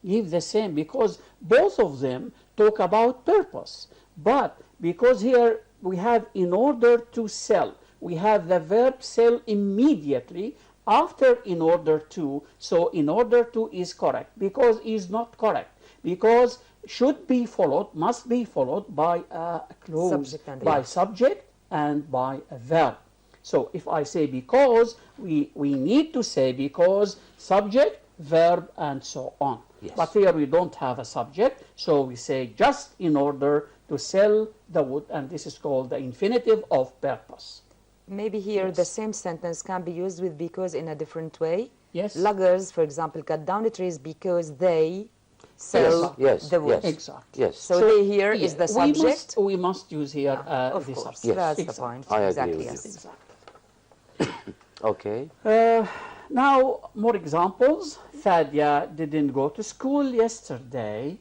give the same, because both of them talk about purpose. But because here we have in order to sell, we have the verb sell immediately after in order to, so in order to is correct, because is not correct, because should be followed, must be followed by a clause, Subject and by verb. subject and by a verb. So if I say because, we need to say because, subject, verb, and so on. Yes. But here we don't have a subject, so we say just in order to sell the wood, and this is called the infinitive of purpose. Maybe here the same sentence can be used with because in a different way. Yes. Loggers, for example, cut down the trees because they sell Yes. the wood. Yes. Exactly. Yes. So they here is Yeah, the subject. We must use here Of the course, subject. Yes. that's the Exactly. point. I agree exactly, with yes. you. Exactly. Okay. Now, more examples. Thadia didn't go to school yesterday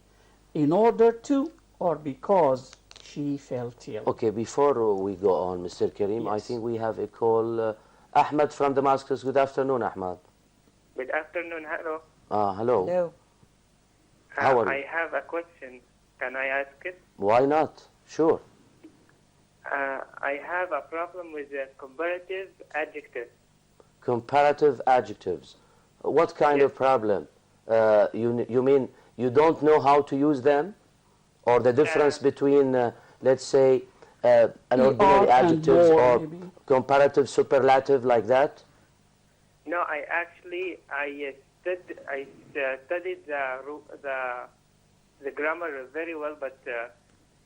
in order to or because she felt ill. Okay, before we go on, Mr. Karim, I Yes. think we have a call. Ahmed from Damascus. Good afternoon, Ahmed. Good afternoon. Hello. Hello. Hello. How are you? I have a question. Can I ask it? Why not? Sure. I have a problem with the comparative adjective. Comparative adjectives. What kind Yes. of problem? You mean you don't know how to use them? Or the difference between, let's say, an ordinary and adjectives more, or maybe. comparative superlative like that? No, I studied the grammar very well, but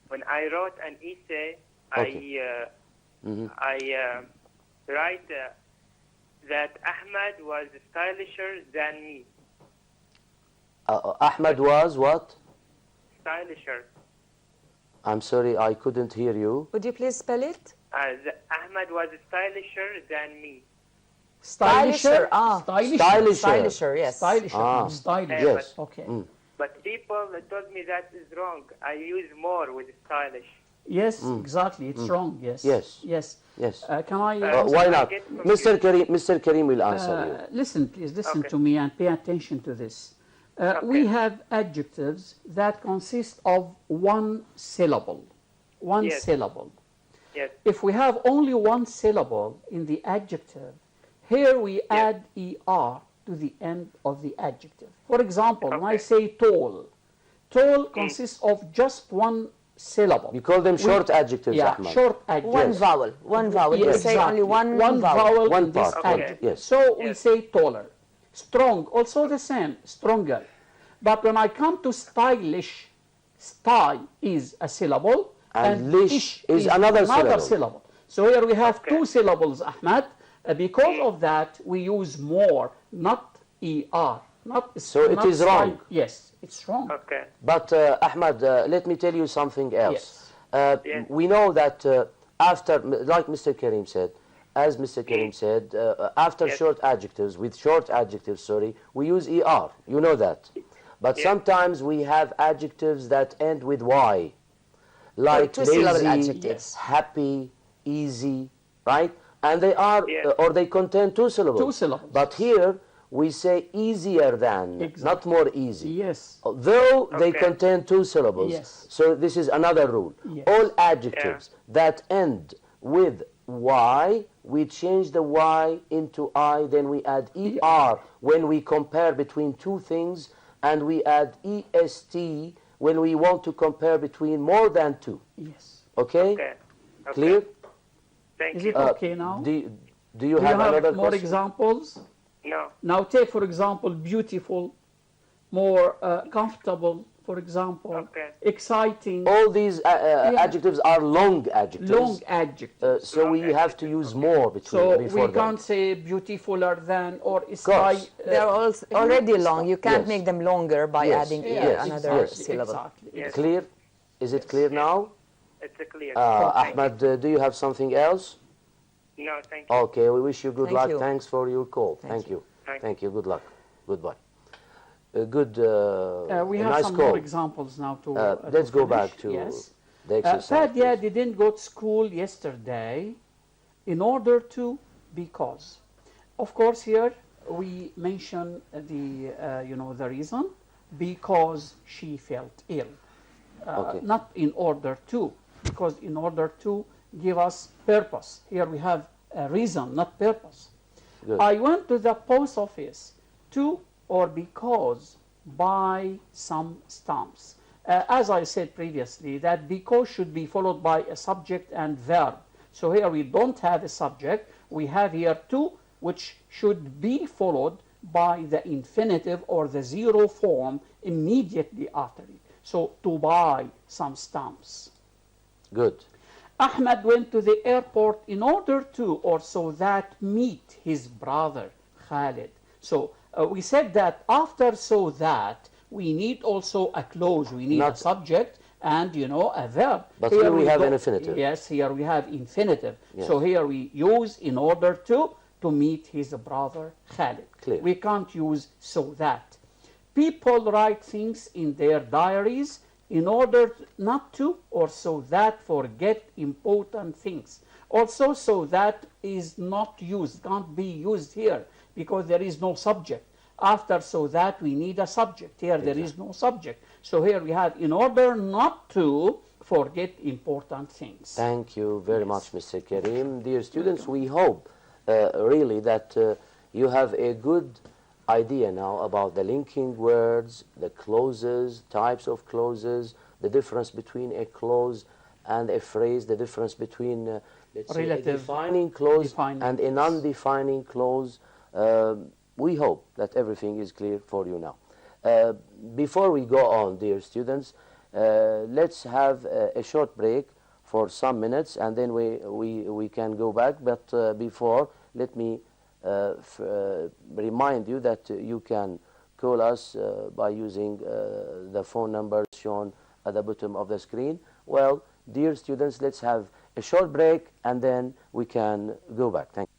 when I wrote an essay, Okay. I write that Ahmad was stylisher than me. Ahmed was what? Stylisher. I'm sorry, I couldn't hear you. Would you please spell it? Ahmad was stylisher than me. Stylisher. Ah. Stylisher. Stylisher, yes. Stylisher. Ah. Stylish. Yes. Okay. But people told me that is wrong. I use more with stylish. Yes, exactly. It's wrong. Yes. Yes. Yes. Yes. Can I? Why I not? get confused. Mr. Karim will answer you. Listen, please listen Okay. to me and pay attention to this. We Okay. have adjectives that consist of one syllable. One Yes. syllable. Yes. If we have only one syllable in the adjective, here we add er to the end of the adjective. For example, when I Okay. say tall, tall consists of just one syllable. You call them short adjectives, Yeah, Ahmad. short adjectives. One vowel. One vowel. Yeah, You say exactly. only one One vowel One in this part, okay. adjective. yes. So we Yes. say taller. Strong, also the same, stronger. But when I come to stylish, sty is a syllable And lish ish is another syllable. So here we have Okay. two syllables, Ahmad. Because of that, we use more, not er. Not, So it not is wrong. Yes, it's wrong. Okay. But Ahmad, let me tell you something else. Yes. We know that after, like Mr. Karim said, as Mr. Karim said, after Yes. short adjectives, with short adjectives, sorry, we use er. You know that. But Yes. sometimes we have adjectives that end with y, like two-syllable lazy, adjectives. happy, easy, right? And they are, Yes. or they contain two syllables. Two syllables. But here we say easier than, Exactly. not more easy. Yes. Though they Okay. contain two syllables. Yes. So this is another rule. Yes. All adjectives that end with y, we change the y into I, then we add er when we compare between two things, and we add est when we want to compare between more than two. Yes. Okay? Okay. Okay. Clear? Thank Is you. it okay now? Do you Do you have have another more question? examples? No. Now take, for example, beautiful, more comfortable, for example, Okay. exciting, All these adjectives are long adjectives. long adjectives. So we Long have to use more between, So before we them. can't say beautifuler than or course. They're already long. You can't Yes. make them longer by Yes. adding Yes. another Yes. syllable. Exactly. Yes. Clear? Is it clear now? It's a clear. Thank Ahmed, do you have something else? you. No, thank you. Okay, we wish you good Thank luck. you. Thanks for your call. Thank you. Thank you. Good luck. Goodbye. Good. We a have nice some call. more examples now to Let's go finish. back to Yes. the exercise. Fadia please. didn't go to school yesterday in order to, because. Of course, here we mention the reason, because she felt ill. Okay. Not in order to, because in order to give us purpose. Here we have a reason, not purpose. Good. I went to the post office to or because buy some stamps. As I said previously, that because should be followed by a subject and verb. So here we don't have a subject. We have here to, which should be followed by the infinitive or the zero form immediately after it. So to buy some stamps. Good. Ahmed went to the airport in order to, or so that, meet his brother Khalid. So we said that after so that, we need also a clause. We need a Not- subject and, a verb. But here we have go- an infinitive. Yes, here we have infinitive. Yes. So here we use in order to meet his brother Khalid. Clear. We can't use so that. People write things in their diaries in order not to or so that forget important things. Also, so that is not used, can't be used here because there is no subject. after so that we need a subject. Here there is no subject. So here we have in order not to forget important things. Thank you very much, Mr. Karim. Dear students, we hope really that you have a good idea now about the linking words, the clauses, types of clauses, the difference between a clause and a phrase, the difference between let's say a defining clause and a non-defining clause. We hope that everything is clear for you now. Before we go on, dear students, let's have a short break for some minutes, and then we can go back. But before, let me remind you that you can call us by using the phone number shown at the bottom of the screen. Well, dear students, let's have a short break, and then we can go back. Thank you.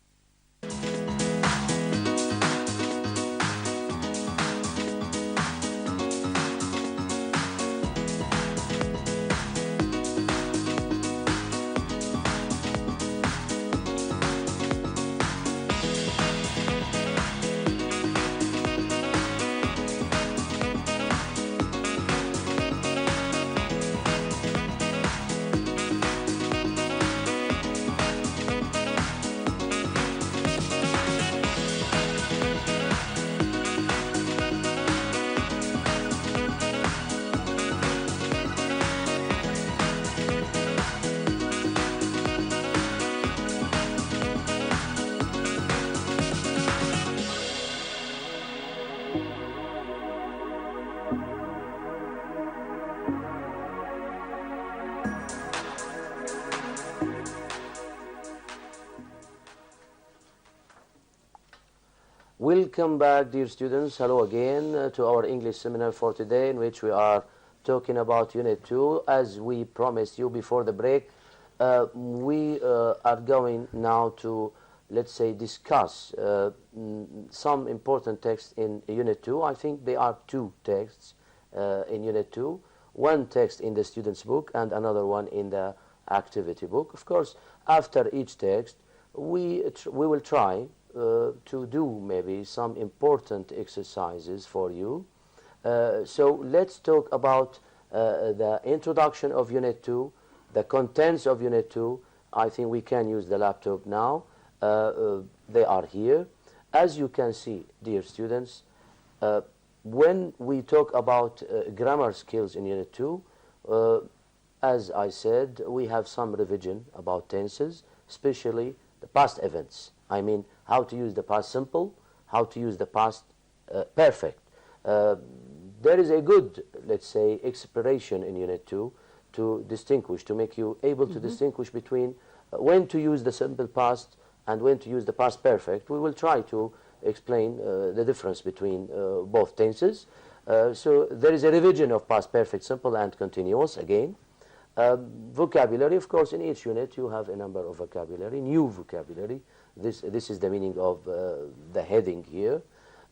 Welcome back, dear students. Hello again to our English seminar for today, in which we are talking about Unit 2. As we promised you before the break, we are going now to, let's say, discuss some important texts in Unit 2. I think there are two texts in Unit 2. One text in the student's book and another one in the activity book. Of course, after each text, we will try to do maybe some important exercises for you. So let's talk about the introduction of Unit 2, the contents of Unit 2. I think we can use the laptop now. They are here. As you can see, dear students, when we talk about grammar skills in Unit 2, as I said, we have some revision about tenses, especially the past events. I mean, how to use the past simple, how to use the past perfect. There is a good, let's say, exploration in Unit 2 to distinguish, to make you able to distinguish between when to use the simple past and when to use the past perfect. We will try to explain the difference between both tenses. So there is a revision of past perfect, simple, and continuous again. Vocabulary, of course, in each unit you have a number of vocabulary, new vocabulary. This is the meaning of the heading here.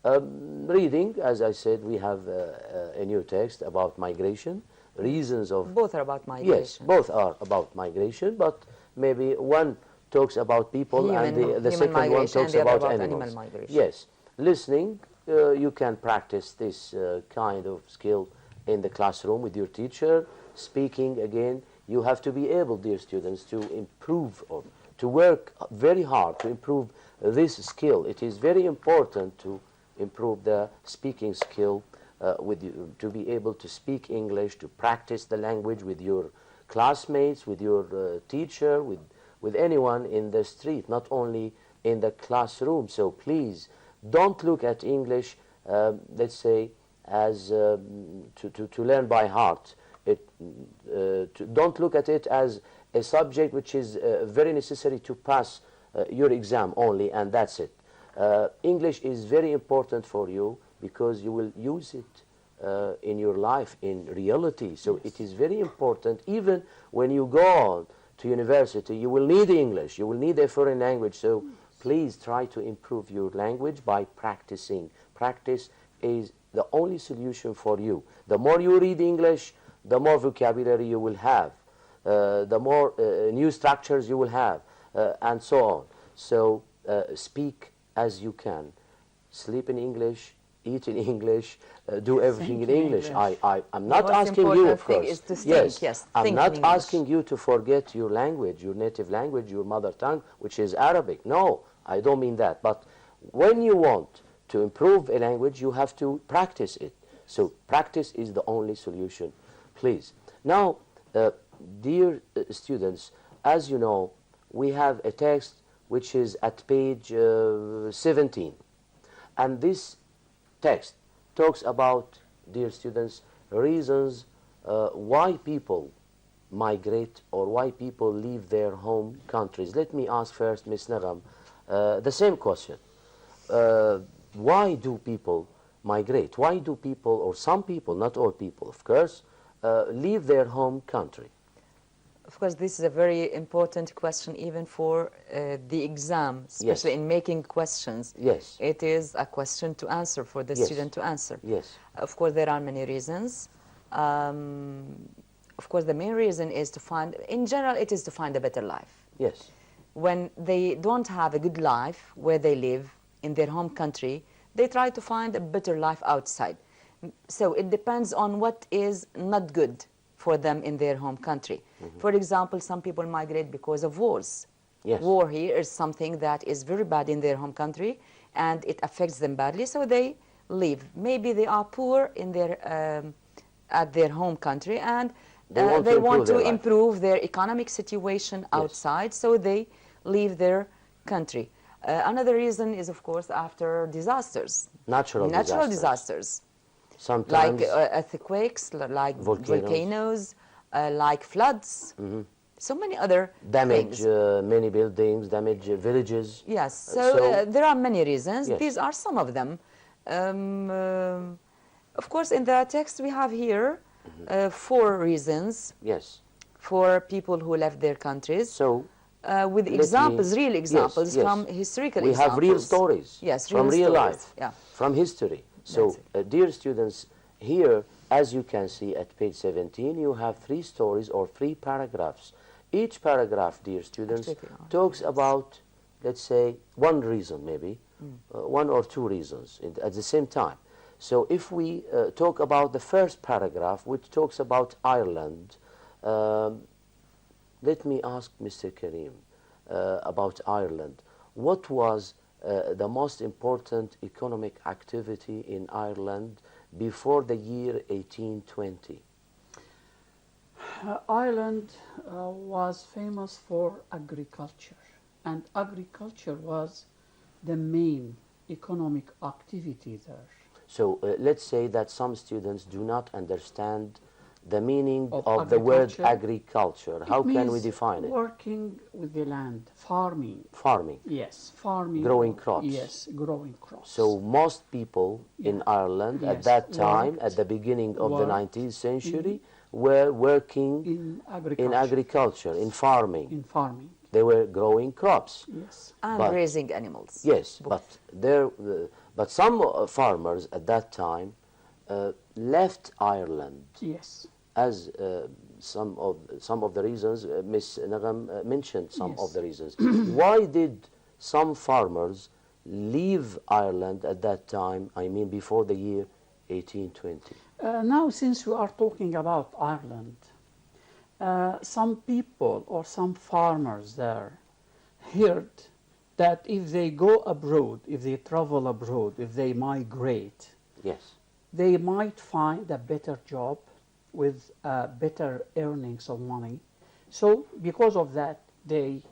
Reading, as I said, we have a new text about migration, reasons of... Both are about migration. Yes, both are about migration, but maybe one talks about people and the second one talks about animals. Migration. Yes. Listening, you can practice this kind of skill in the classroom with your teacher. Speaking, again, you have to be able, dear students, to improve or to work very hard to improve this skill. It is very important to improve the speaking skill with you, to be able to speak English, to practice the language with your classmates, with your teacher, with anyone in the street, not only in the classroom. So please don't look at English, let's say, as to learn by heart. Don't look at it as a subject which is very necessary to pass your exam only, and that's it. English is very important for you because you will use it in your life in reality. So it is very important. Even when you go on to university, you will need English. You will need a foreign language. So please try to improve your language by practicing. Practice is the only solution for you. The more you read English, the more vocabulary you will have, the more new structures you will have, and so on. So speak as you can. Sleep in English, eat in English, do everything in Think in English. English. I'm not most asking you, important of thing course. is to think, yes, I'm think not in English. asking you to forget your language, your native language, your mother tongue, which is Arabic. No, I don't mean that. But when you want to improve a language, you have to practice it. So practice is the only solution, please. Now, dear students, as you know, we have a text which is at page 17. And this text talks about, dear students, reasons why people migrate or why people leave their home countries. Let me ask first Ms. Nagam the same question. Why do people migrate? Why do people, or some people, not all people, of course, leave their home country? Of course, this is a very important question even for the exam, especially Yes. in making questions. Yes. It is a question to answer for the Yes. student to answer. Yes. Of course, there are many reasons. Of course, the main reason is to find, in general, it is to find a better life. Yes. When they don't have a good life where they live in their home country, they try to find a better life outside. So it depends on what is not good for them in their home country. For example, some people migrate because of wars. Yes. War here is something that is very bad in their home country and it affects them badly, so they leave. Maybe they are poor in their, at their home country and They want to they improve want to their life. improve their economic situation outside, so they leave their country. Another reason is, of course, after disasters. Natural disasters. Sometimes. Like earthquakes, like Volcanoes. volcanoes, like floods, so many other damage things. many buildings, damage villages. Yes, so there are many reasons. Yes. These are some of them. Of course, in the text we have here 4 reasons Yes. for people who left their countries. So With Let examples, me- real examples yes, yes. from historical we examples. have real stories. Yes, from real real stories. life, Yeah. from history. So, That's dear students, here, as you can see at page 17, you have 3 stories or 3 paragraphs. Each paragraph, dear students, Absolutely. talks about, let's say, one reason maybe, 1 or 2 reasons at the same time. So if we talk about the first paragraph, which talks about Ireland, let me ask Mr. Karim about Ireland. What was the most important economic activity in Ireland before the year 1820? Ireland was famous for agriculture, and agriculture was the main economic activity there. So let's say that some students do not understand the meaning Of of the word agriculture. agriculture. How It can we means define it? working with the land, farming. Farming. Yes, farming. Growing crops. Yes, growing crops. So most people in Ireland at Yes, that time, worked- at the beginning of the worked 19th century, were working in agriculture. in agriculture, in farming. In farming. They were growing crops. Yes. And But- raising animals. Yes, Both. but some farmers at that time left Ireland, Yes. as some of the reasons Ms. Nagam mentioned. Some of Yes. the reasons. Why did some farmers leave Ireland at that time? I mean, before the year 1820. Now, since we are talking about Ireland, some people or some farmers there heard that if they go abroad, if they travel abroad, if they migrate, Yes. they might find a better job with better earnings of money. So because of that, they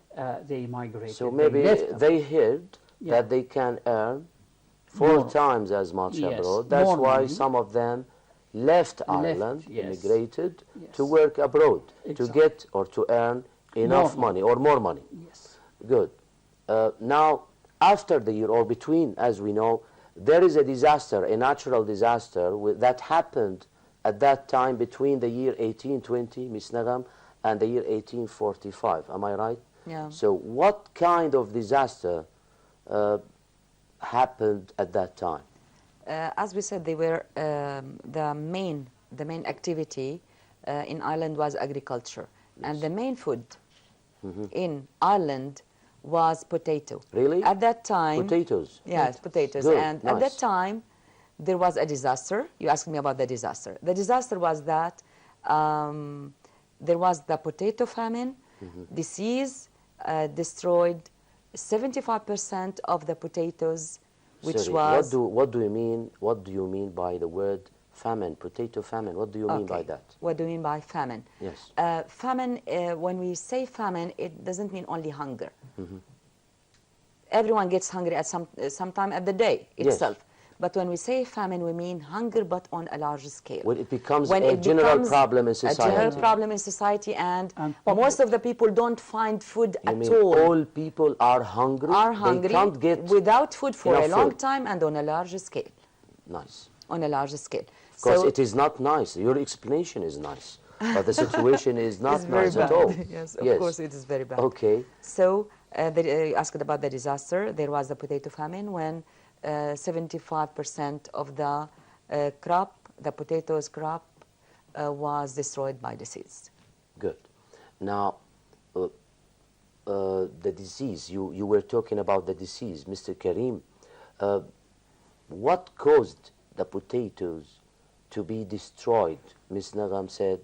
migrated. So They maybe left they heard Yeah. that they can earn 4 More. times as much Yes, abroad. That's more why money. some of them left Ireland, yes. immigrated to Yes. work abroad, to Exactly. get or to earn enough More money or more money. Yes. Good. Now, after the year or between, as we know, there is a disaster, a natural disaster that happened at that time between the year 1820, Ms. Nagam, and the year 1845. Am I right? Yeah. So what kind of disaster happened at that time? As we said, they were the main activity in Ireland was agriculture, and the main food in Ireland was potato. Really? At that time, Potatoes. yes, potatoes, Good, and at that nice. time, there was a disaster. You asked me about the disaster. The disaster was that there was the potato famine, disease destroyed 75% of the potatoes, which Sorry, was... what do you mean by the word famine, potato famine? What do you mean by that? What do you mean by famine? Yes. Famine, when we say famine, it doesn't mean only hunger. Everyone gets hungry at some time at the day itself. But when we say famine, we mean hunger, but on a large scale. When it becomes a general problem in society. A general problem in society, and most of the people don't find food You at mean all. all people are hungry? They can't get without food for a enough long food. time and on a large scale. Nice. On a large scale. Of course, it is not nice. Your explanation is nice, but the situation is not nice at all. Yes, of course, it is very bad. Okay. So, you asked about the disaster. There was the potato famine when 75% of the crop, the potatoes crop, was destroyed by disease. Good. Now, the disease, you were talking about the disease, Mr. Karim. What caused the potatoes to be destroyed? Ms. Nagam said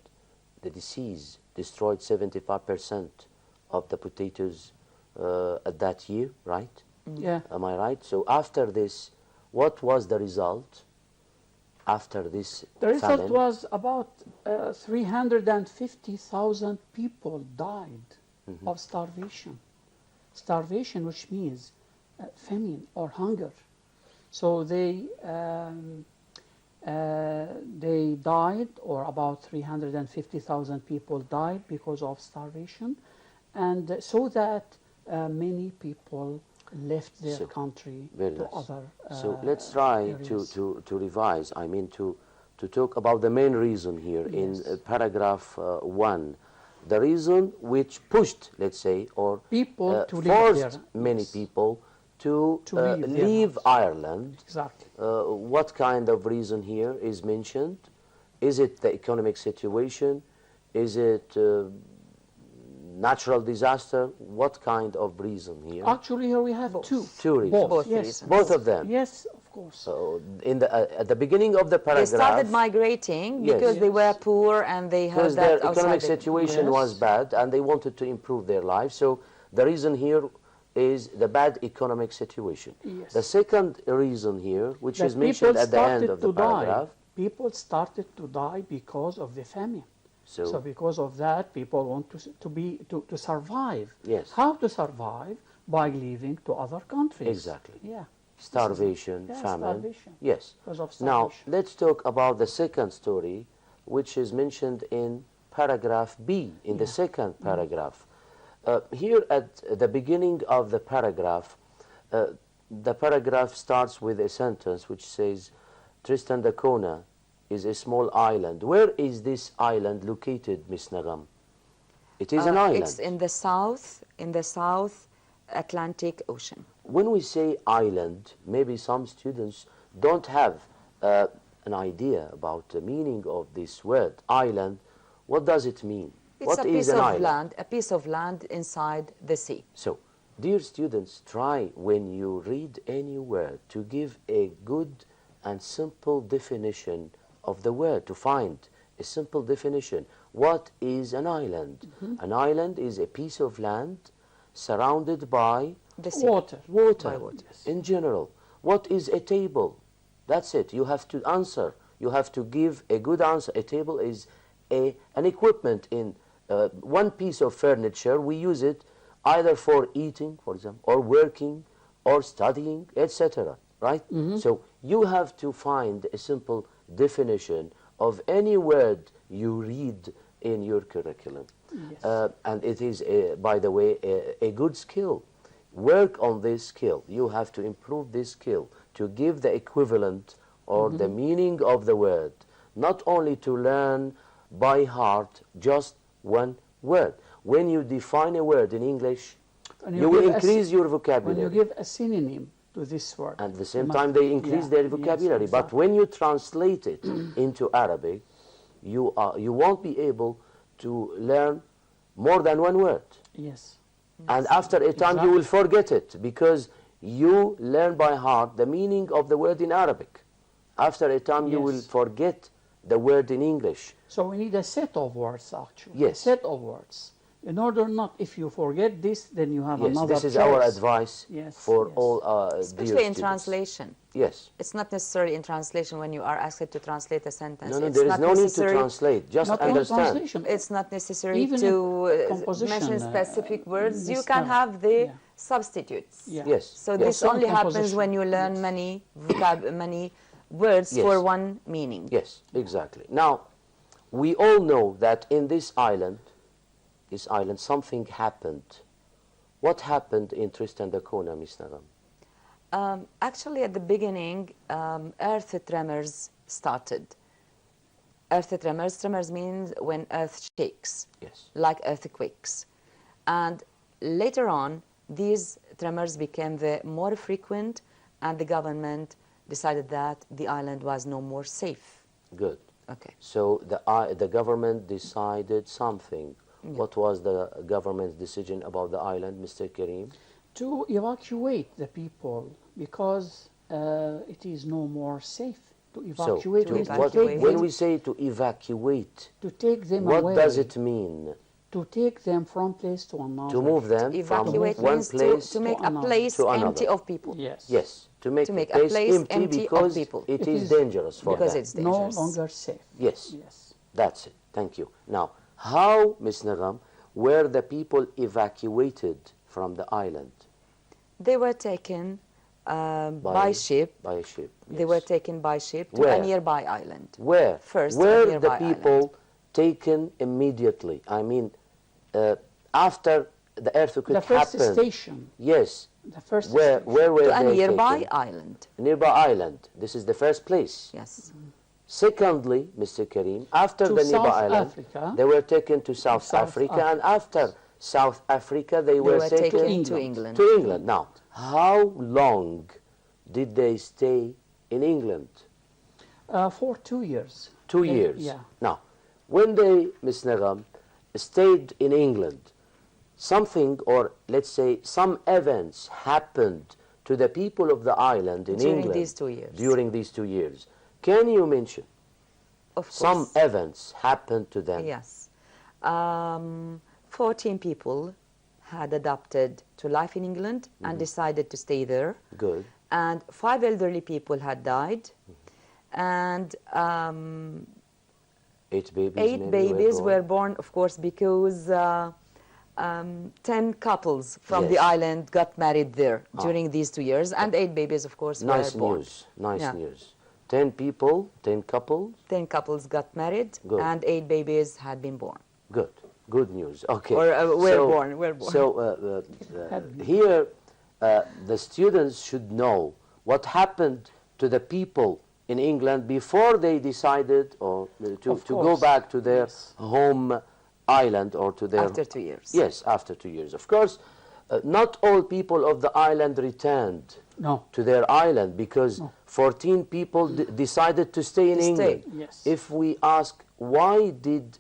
the disease destroyed 75% of the potatoes at that year, right? Yeah. Am I right? So after this, what was the result after this The result famine? was about 350,000 people died of starvation. Starvation, which means famine or hunger. So they died, or about 350,000 people died because of starvation, and so that many people left their country to other So let's try to revise, I mean to talk about the main reason here in paragraph 1. The reason which pushed, let's say, or people to forced many people to leave Ireland. Exactly. What kind of reason here is mentioned? Is it the economic situation? Is it natural disaster? What kind of reason here? Actually, here we have two. Two reasons. Both Yes. reasons. Both of them. Yes, of course. So in the at the beginning of the They paragraph, started migrating because they were poor and they heard because that their economic situation Yes. was bad and they wanted to improve their lives. So the reason here is the bad economic situation. Yes. The second reason here, which That is mentioned people at the end started of the to die. paragraph, People started to die because of the famine. so, So because of that, people want to survive. Yes. How to survive? By leaving to other countries. Exactly. Yeah. starvation, Yeah, famine. starvation. Yes. Because of Now, starvation. let's talk about the second story, which is mentioned in paragraph B, in the second paragraph. Here at the beginning of the paragraph starts with a sentence which says, Tristan da Cunha is a small island. Where is this island located, Miss Nagam? It is an island. It's in the South Atlantic Ocean. When we say island, maybe some students don't have an idea about the meaning of this word, island. What does it mean? It's What a is piece an of island? land, a piece of land inside the sea. So, dear students, try when you read any word to give a good and simple definition of the word, to find a simple definition. What is an island? An island is a piece of land surrounded by The sea. Water. water, By water. in general. What is a table? That's it. You have to answer. You have to give a good answer. A table is an equipment in one piece of furniture. We use it either for eating, for example, or working, or studying, etc. Right? So you have to find a simple definition of any word you read in your curriculum. Yes. And it is, by the way, a good skill. Work on this skill. You have to improve this skill to give the equivalent or the meaning of the word, not only to learn by heart just one word. When you define a word in English, And you will give a increase your When vocabulary. you give a synonym to this word. And at the same you time, must- they increase yeah, their yes, vocabulary. But exactly. when you translate it into Arabic, you won't be able to learn more than one word. Yes. And after a time, you will forget it because you learn by heart the meaning of the word in Arabic. After a time, you will Yes. forget the word in English. So we need a set of words, actually. Yes. A set of words. In order not, if you forget this, then you have Yes, another this is choice. our advice Yes, for yes. all dear Especially in students. translation. Yes. It's not necessarily in translation when you are asked to translate a sentence. No, no, It's there is not no need to necessary- translate. Just Not only understand. translation. It's not necessary Even to in composition, mention specific words. You this can kind- have the yeah. substitutes. Yeah. Yes. So yes. this Some only happens composition, when you learn yes. many words Yes. for one meaning. Yes, exactly. Now, we all know that in this island, something happened. What happened in Tristan da Cunha, Miss Nagam? Actually, at the beginning, earth tremors started. Earth tremors. Tremors means when earth shakes, Yes. like earthquakes. And later on, these tremors became more frequent, and the government decided that the island was no more safe. Good. Okay. So the government decided something. What was the government's decision about the island, Mr. Karim? To evacuate the people because it is no more safe. To evacuate, So, means evacuate. to take when them, we say to evacuate, to take them what away, does it mean? to take them from place to another. To move them Evacuate from one means place to make a another. place to empty another. of people. Yes. Yes, to make make a place empty empty of because people. it It is is- dangerous for Because them. it's No dangerous. longer safe. Yes, Yes. that's it. Thank you. Now, how, Ms. Nagam, were the people evacuated from the island? They were taken by ship. By a ship. They were yes. taken by ship to Where? a nearby island. Where? First, Were a the nearby people taken immediately? I mean, after the earthquake The first happened. station. Yes. The first Where were To a they nearby taken? island. Nearby island. This is the first place. Yes. Secondly, Mr. Karim, after To the nearby South island, Africa. they were taken to South, South Africa, Africa. and after South Africa, they were were taken taken to England. to England. Now, how long did they stay in England? For 2 years. 2 They- years. Yeah. Now, when they, Ms. Nagam, stayed in England, something, or let's say some events happened to the people of the island in During England these 2 years. during these 2 years. Can you mention Of course. some events happened to them? Yes. 14 people had adapted to life in England and decided to stay there. Good. And 5 elderly people had died. And 8 babies. 8 maybe babies were born. born, of course, because 10 couples from the Yes. island got married there during these 2 years. And 8 babies, of course, Nice were born. news. Nice Yeah. news. 10 people, 10 couples. 10 couples got married, Good. and 8 babies had been born. Good. Good news. Okay. Or were born. Were born. So here, the students should know what happened to the people in England before they decided or to Of go course. back to their Yes. home island or to their After 2 years. Yes, after 2 years. Of course, not all people of the island returned No. to their island because 14 people decided to stay in To stay. England. Yes. If we ask why did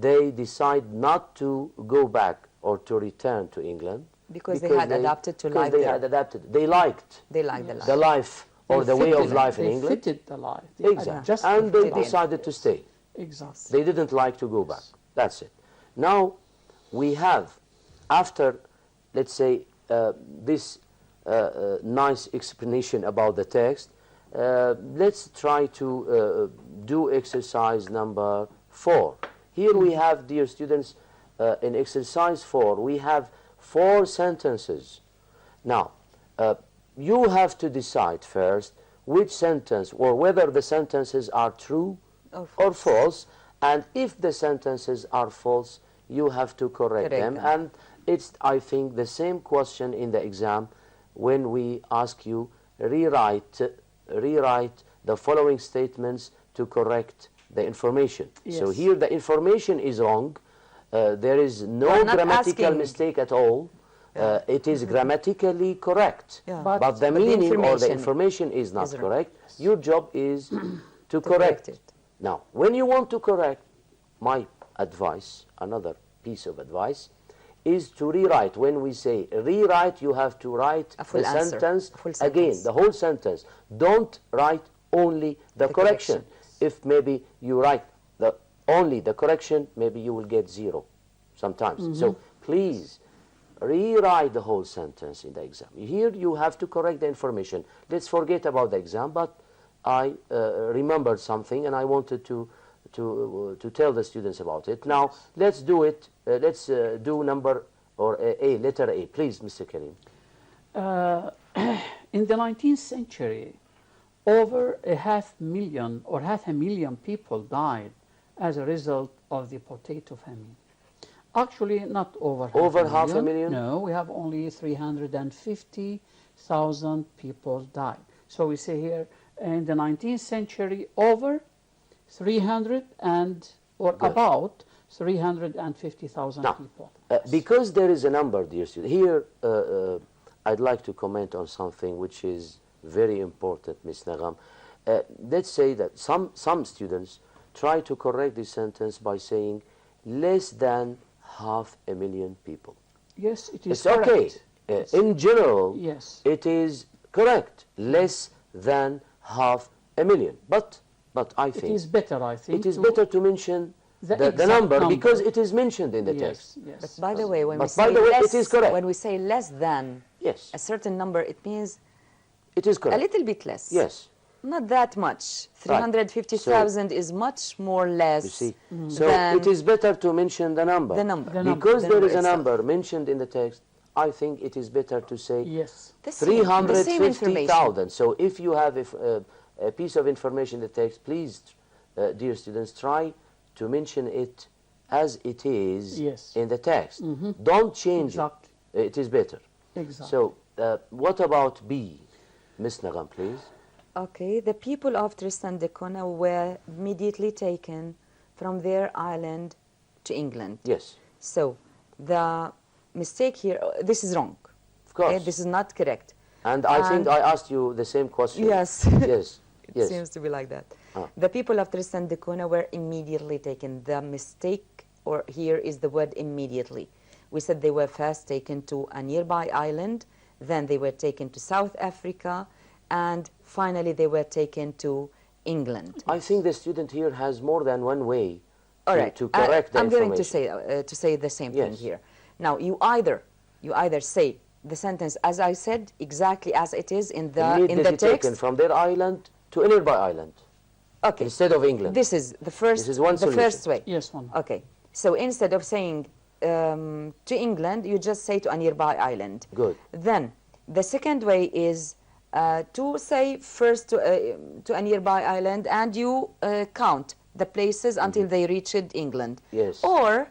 they decide not to go back or to return to England? Because they had adapted to because life they there. had adapted. They liked They like the life. the life or They the way of fitted- life in they England. fitted the life. They Exactly. adjusted And the they life. decided to stay. Exactly. They didn't like to go back. That's it. Now, we have, after, let's say, this nice explanation about the text, let's try to do exercise number 4. Here we have, dear students, in exercise 4, we have 4 sentences. Now, you have to decide first which sentence or whether the sentences are true or false, and if the sentences are false, you have to correct them. And it's, I think, the same question in the exam when we ask you rewrite the following statements to correct the information. So Yes. here the information is wrong. There is no We're not grammatical asking- mistake at all. It is grammatically correct, Yeah. but the meaning or the information information is not is wrong. correct. Your job is to correct correct it. Now, when you want to correct, my advice, another piece of advice, is to rewrite. When we say rewrite, you have to write A full the answer, sentence a full again, sentence. the whole sentence. Don't write only the correction. If maybe you write only the correction, maybe you will get 0 sometimes. So please rewrite the whole sentence in the exam. Here you have to correct the information. Let's forget about the exam, but I remembered something and I wanted to tell the students about it. Now let's do it. Let's do number or letter A, please, Mr. Karim. In the 19th century, over 500,000 people died as a result of the potato famine. Actually, not over half a million? No, we have only 350,000 people died. So we say here, in the 19th century, over 300 or Good. about 350,000 Now, people. because there is a number, dear student, here I'd like to comment on something which is very important, Ms. Nagam. Let's say that some students try to correct this sentence by saying less than 500,000 people. Yes, it is It's okay. correct. In general, Yes. it is correct, less than 500,000. But I It think is better, I think. it is better to mention the the exact number number. because it is mentioned in the Yes, text. yes. But by the way, when But we say by the way, less, it is correct. when we say less than Yes, a certain number, it means it is a correct. little bit less. Yes. Not that much. 350,000 is much more less You see, so than it is better to mention the number. the number. The number. Because The there number is a itself. number mentioned in the text, I think it is better to say Yes. The same information. 350,000. So if you have a piece of information in the text, please, dear students, try to mention it as it is Yes. in the text. Don't change Exactly. it. It is better. Exactly. So what about B? Miss Nagam, please. Okay, the people of Tristan da Cunha were immediately taken from their island to England. Yes, So the mistake here, this is wrong. of course. Okay, this is not correct. And I think and- I asked you the same question. Yes. Yes. It Yes. seems to be like that. Ah. The people of Tristan da Cunha were immediately taken. The mistake or here is the word immediately. We said they were first taken to a nearby island, then they were taken to South Africa, and finally they were taken to England. I think the student here has more than one way All right. to correct the I'm going information. to say the same thing Yes. here. Now you either say the sentence as I said exactly as it is in the Immediately taken text. from their island to a nearby island Okay. instead of England. This is the first. This is one the solution. first way. Yes, one. Okay. So instead of saying to England, you just say to a nearby island. Good. Then the second way is to say first to a nearby island, and you count the places until they reached England. Yes. Or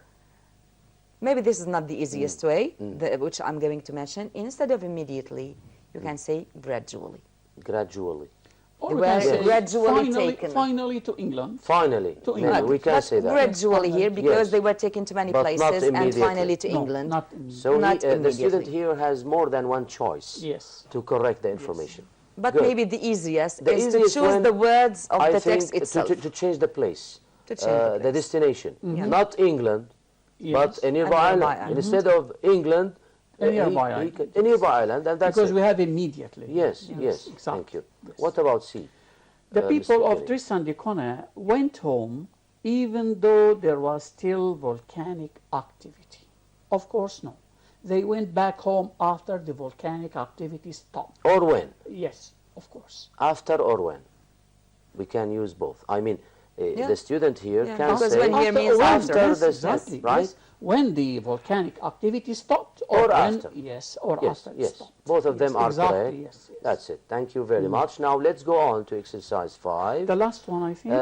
maybe this is not the easiest way, which I'm going to mention. Instead of immediately, you can say gradually. Gradually. Or They we can were say gradually taken. finally to England. Finally. To maybe England. we can But say that. gradually here, because Yes. they were taken to many But not places and immediately. finally to No, England. not So Not the student immediately. here has more than one choice Yes. to correct the information. But Good. maybe the easiest The is easiest to choose one, the words of I the think text itself. to change the place. To change the the place. destination. Yeah. Not England, Yes. but a nearby nearby island. island. Instead of England, A nearby island. a nearby island, and that's Because it. we have immediately. Yes, yes, exactly. thank you. Yes. What about C? The Mr. people of Kelly? Tristan da Cunha went home even though there was still volcanic activity. Of course, no. They went back home after the volcanic activity stopped. Or when? Yes, of course. After or when? We can use both. I mean, Yeah. the student here Yeah, can because say when here means when, after. After yes, the exactly, right? yes. When the volcanic activity stopped, Or when, after. Yes, or Yes, after it yes. stopped. Both of them Yes, are exactly, correct. Yes, yes. That's it. Thank you very much. Now let's go on to exercise 5. The last one, I think.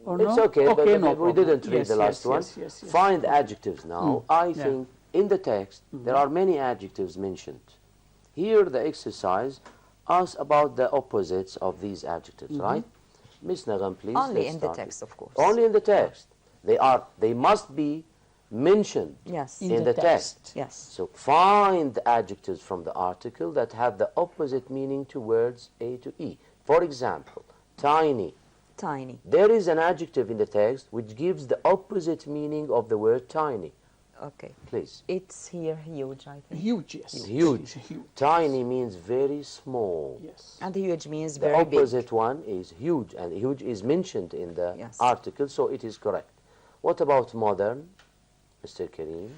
Or It's no? okay, but no we problem. didn't read Yes, the last yes, one. yes, yes, yes. Find adjectives now. I Yeah. think in the text there are many adjectives mentioned. Here the exercise asks about the opposites of these adjectives, right? Miss Nagam, please. Only let's in the start text, with- of course. Only in the text. They must be mentioned Yes. in the text. Yes. So find adjectives from the article that have the opposite meaning to words A to E. For example, tiny. Tiny. There is an adjective in the text which gives the opposite meaning of the word tiny. Okay. Please. It's here huge, I think. Huge, yes. Huge. It's huge. Tiny means very small. Yes. And huge means The very big. opposite one is huge, and huge is mentioned in the Yes. article, so it is correct. What about modern, Mr. Kareem?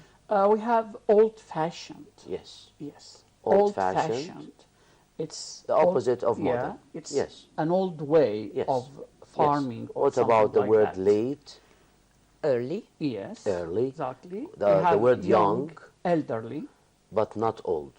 We have old-fashioned. Yes. Yes. Old-fashioned. It's The opposite of yeah, modern. it's Yes. an old way Yes. of farming. Yes. or What something about the like word that. late, Early. Yes. early, Exactly. The- We the have word young. elderly. but not old?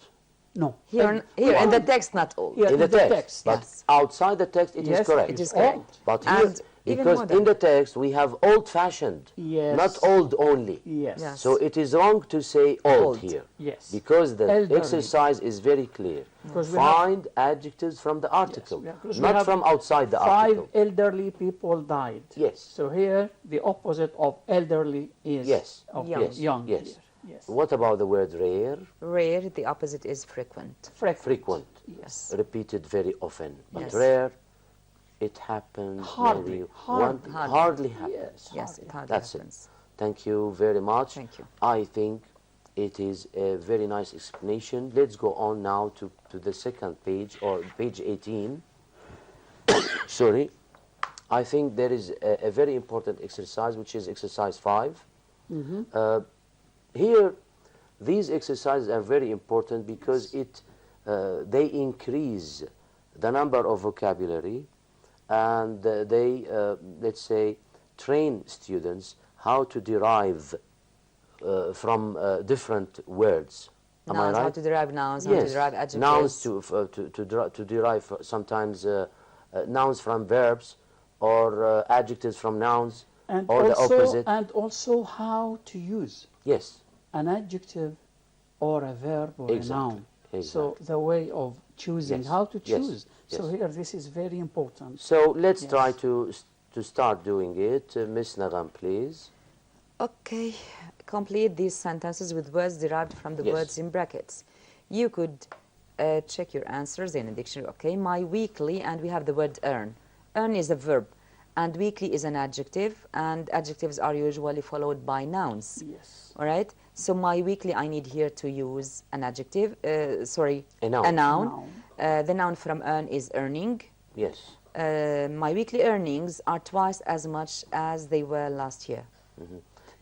No. Here in the text, not old. Yeah, In the text, but Yes. outside the text it is Yes, correct. It is correct. old. But here, And even because modern. in the text we have old-fashioned, Yes. not old only. Yes. Yes. So it is wrong to say old, Old. here. Yes. Because the Elderly. exercise is very clear. Because we have- Find adjectives from the article, yeah, because we not have from outside the 5 article. elderly people died. Yes. So here, the opposite of elderly is Yes. of Young. Yes. young. Yes. Here. Yes. What about the word rare? Rare, the opposite is frequent. Frequent. Yes. Repeated very often. But Yes. rare, it happens Hardly, maybe hardly. hardly happens. Yes, it hardly That's it. happens. Thank you very much. Thank you. I think it is a very nice explanation. Let's go on now to the second page, or page 18. Sorry. I think there is a very important exercise, which is exercise 5. Here, these exercises are very important because they increase the number of vocabulary, and they, let's say, train students how to derive from different words. Am I Nouns, right? how to derive nouns, how to derive adjectives. Nouns to derive sometimes nouns from verbs, or adjectives from nouns, And or the also, opposite. and also how to use Yes. an adjective or a verb or Exactly, a noun. So exactly. the way of choosing, Yes, how to yes, choose. So yes. here, this is very important. So let's Yes. try to start doing it. Miss Nagam, please. Okay, complete these sentences with words derived from the Yes. words in brackets. You could check your answers in a dictionary. Okay, my weekly, and we have the word earn. Earn is a verb, and weekly is an adjective, and adjectives are usually followed by nouns. Yes. All right, so my weekly, I need here to use an adjective, sorry, A noun. A noun. Noun. The noun from earn is earning. Yes. My weekly earnings are twice as much as they were last year.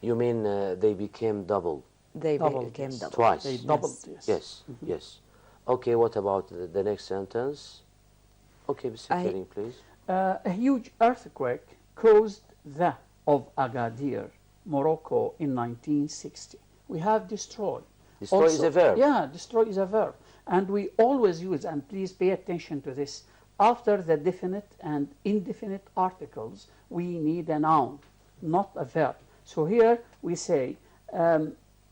You mean they became double? They Double, became yes. double. Twice. They doubled this. Yes. Yes. Okay, what about the next sentence? Okay, Mr. I- Karim, please. A huge earthquake caused the of Agadir, Morocco, in 1960. We have destroy. Destroy is a verb. Yeah, destroy is a verb. And we always use, and please pay attention to this, after the definite and indefinite articles, we need a noun, not a verb. So here we say,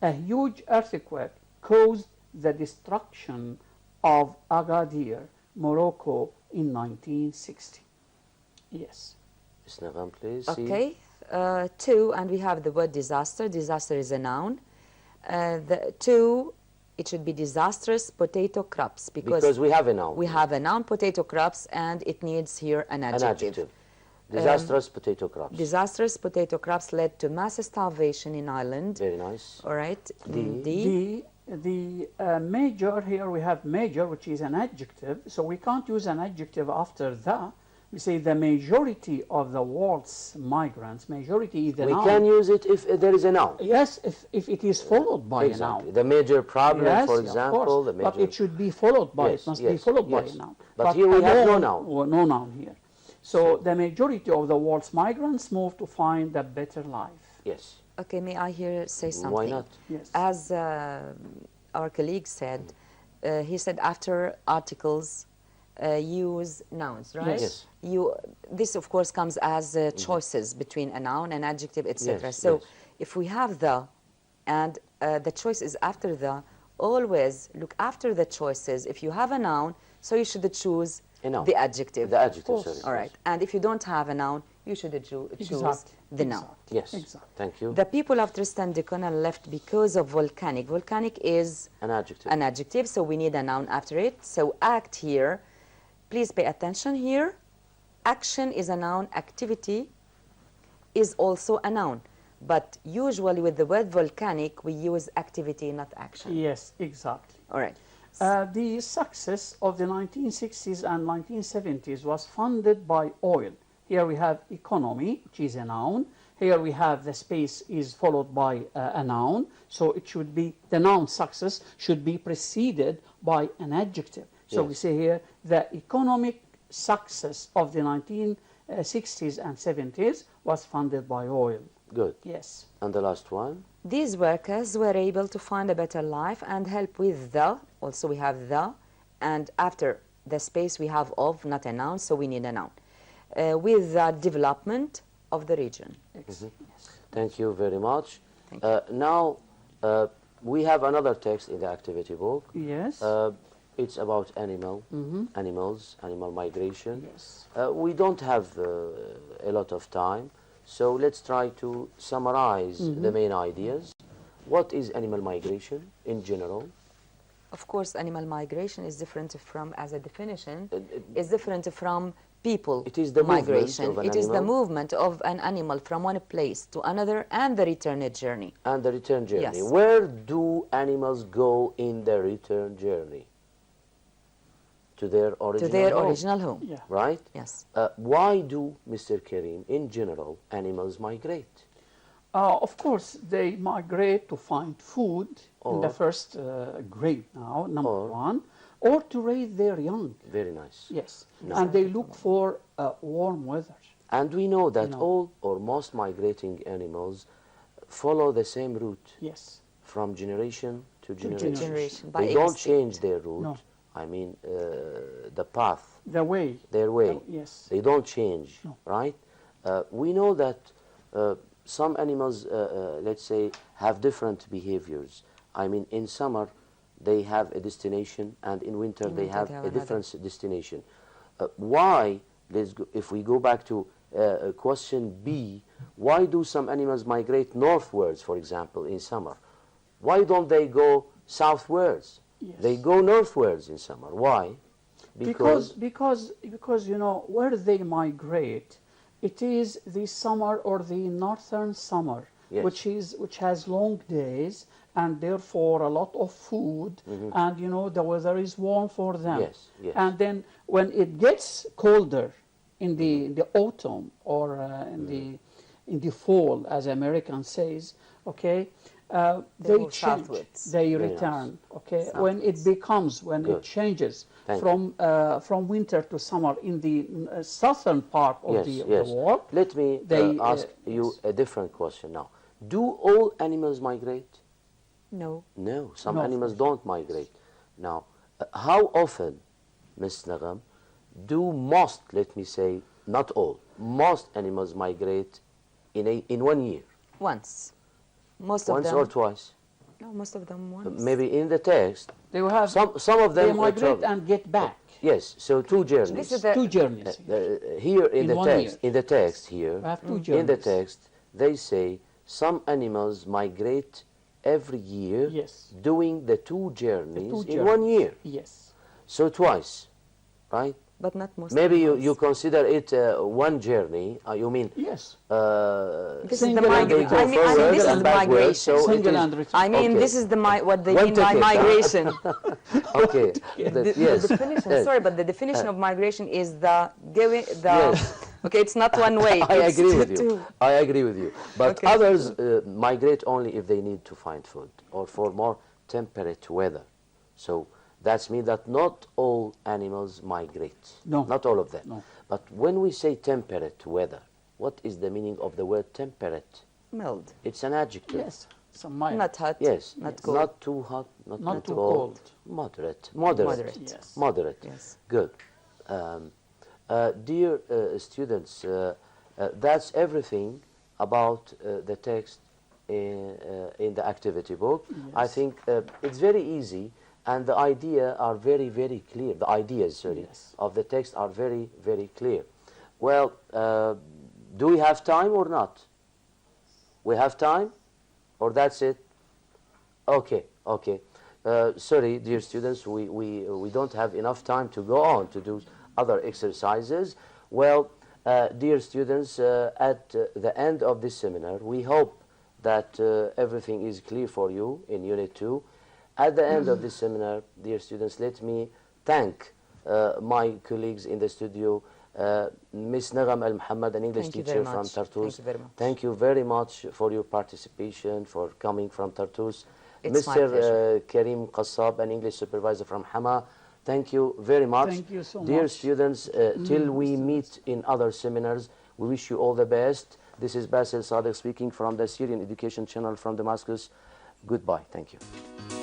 a huge earthquake caused the destruction of Agadir, Morocco, in 1960. Yes. Ms. Nagam, please. Okay, two, and we have the word disaster. Disaster is a noun. The two, it should be disastrous potato crops, Because we have a noun. we have a noun, potato crops, and it needs here an an adjective. adjective. Disastrous potato crops. Disastrous potato crops led to mass starvation in Ireland. Very nice. All right. D. The major, here we have major, which is an adjective, so we can't use an adjective after the. We say the majority of the world's migrants, majority is the We noun. can use it if there is a noun. Yes, if it is followed by Exactly. a noun. The major problem, Yes, for of example, course, the major. but it should be followed by, Yes, it must yes, be followed by yes. a noun. But here we a have no noun- noun. well, no noun here. So the majority of the world's migrants move to find a better life. Yes. Okay, may I here say something? Why not? Yes. As our colleague said, he said after articles, use nouns, right? Yes. This, of course, comes as choices between a noun, an adjective, etc. Yes, So yes. if we have the, and the choice is after the, always look after the choices. If you have a noun, so you should choose A noun. the adjective. The adjective, course. sorry. All right. And if you don't have a noun, you should choose Exactly. the noun. Exactly. Yes. Exactly. Thank you. The people of Tristan da Cunha left because of volcanic. Volcanic is An adjective. an adjective, so we need a noun after it. So act here, please pay attention here. Action is a noun, activity is also a noun. But usually with the word volcanic, we use activity, not action. Yes, exactly. All right. The success of the 1960s and 1970s was funded by oil. Here we have economy, which is a noun. Here we have the space is followed by a noun. So it should be, the noun success should be preceded by an adjective. So we say here, the economic success of the 1960s and 70s was funded by oil. Good. Yes. And the last one? These workers were able to find a better life and help with the, also we have the, and after the space we have of, not a noun, so we need a noun, with the development of the region. Yes. Thank you very much. Thank you. Now, we have another text in the activity book. Yes. It's about animals, animal migration. Yes. We don't have a lot of time, so let's try to summarize the main ideas. What is animal migration in general? Of course, animal migration is different from, as a definition, is different from people It is the movement migration. of an It is the animal. movement of an animal from one place to another and the return journey. And the return journey. Yes. Where do animals go in the return journey? To their original To their home, original home. Yeah. right? Yes. Why do, Mr. Karim, in general, animals migrate? Of course, they migrate to find food in the Or- first grade now, number Or- one, or to raise their young. Very nice. Yes. No. And they look for warm weather. And we know that No. all or most migrating animals follow the same route Yes. from generation to generation. generation, by They don't instinct. change their route. No. I mean, the path, The way. their way. Yes. They don't change, No. right? We know that some animals, let's say, have different behaviors. I mean, in summer, they have a destination, and in winter, In they winter have they have a another. different destination. Why, if we go back to question B, why do some animals migrate northwards, for example, in summer? Why don't they go southwards? Yes. They go northwards in summer. Why? Because you know where they migrate, it is the summer or the northern summer, Yes. which has long days and therefore a lot of food, and you know the weather is warm for them. Yes, yes. And then when it gets colder in the autumn or in the fall, as American says, okay. They move change. southwards. They Very return. nice. Okay, when it becomes, when Good. it changes Thank from winter to summer in the southern part of Yes, the yes. world. Let me they, ask you yes. a different question now. Do all animals migrate? No. No, some No, of animals course. don't migrate. Now, how often, Ms. Nagam, do most, let me say, not all, most animals migrate in 1 year? Once. Most of Once them. or twice? No, most of them once. Maybe in the text, They will have some of them they migrate travel. and get back. Yes, so two journeys. This is the Two journeys. Here in, In the 1 text, year. in the text here, We have two in the journeys. text, they say some animals migrate every year, Yes. doing the two journeys two in 1 journeys. year. Yes. So twice, right? but not most. Maybe of you them. consider it one journey. You mean Yes. This is the Single and migration. they go I mean, forward this is and the backwards, migration. so it Single is- and return. I mean, Okay. this is what they One mean by ticket, huh? migration. Okay, The yes. definition, Yes. sorry, but the definition of migration is the giving the. Yes. Okay, it's not one way. I it's agree with you. two. I agree with you. But Okay. others migrate only if they need to find food or for more temperate weather. So that's mean that not all animals migrate. No. Not all of them. No. But when we say temperate weather, what is the meaning of the word temperate? Mild, It's an adjective. Yes. Some mild. not hot. Yes. Not Yes. cold. Not too hot, not too cold. cold. Moderate. Moderate. Moderate. Yes. Moderate. Yes. Good. Dear students, that's everything about the text in the activity book. I Yes. think it's very easy, and the idea are very, very clear. The ideas, sorry, Yes. of the text are very, very clear. Well, do we have time or not? We have time, or that's it? Okay, okay. Sorry, dear students, we don't have enough time to go on to do other exercises. Well, dear students, at the end of this seminar, we hope that everything is clear for you in Unit 2. At the end of this seminar, dear students, let me thank my colleagues in the studio, Miss Nagam Al-Muhammad, an English teacher from Tartus. Thank you very much. Thank you very much for your participation, for coming from Tartus. It's my pleasure. Mr. Karim Qassab, an English supervisor from Hama. Thank you very much. Thank you so Dear much. students, till we meet in other seminars, we wish you all the best. This is Basil Sadiq speaking from the Syrian Education Channel from Damascus. Goodbye. Thank you.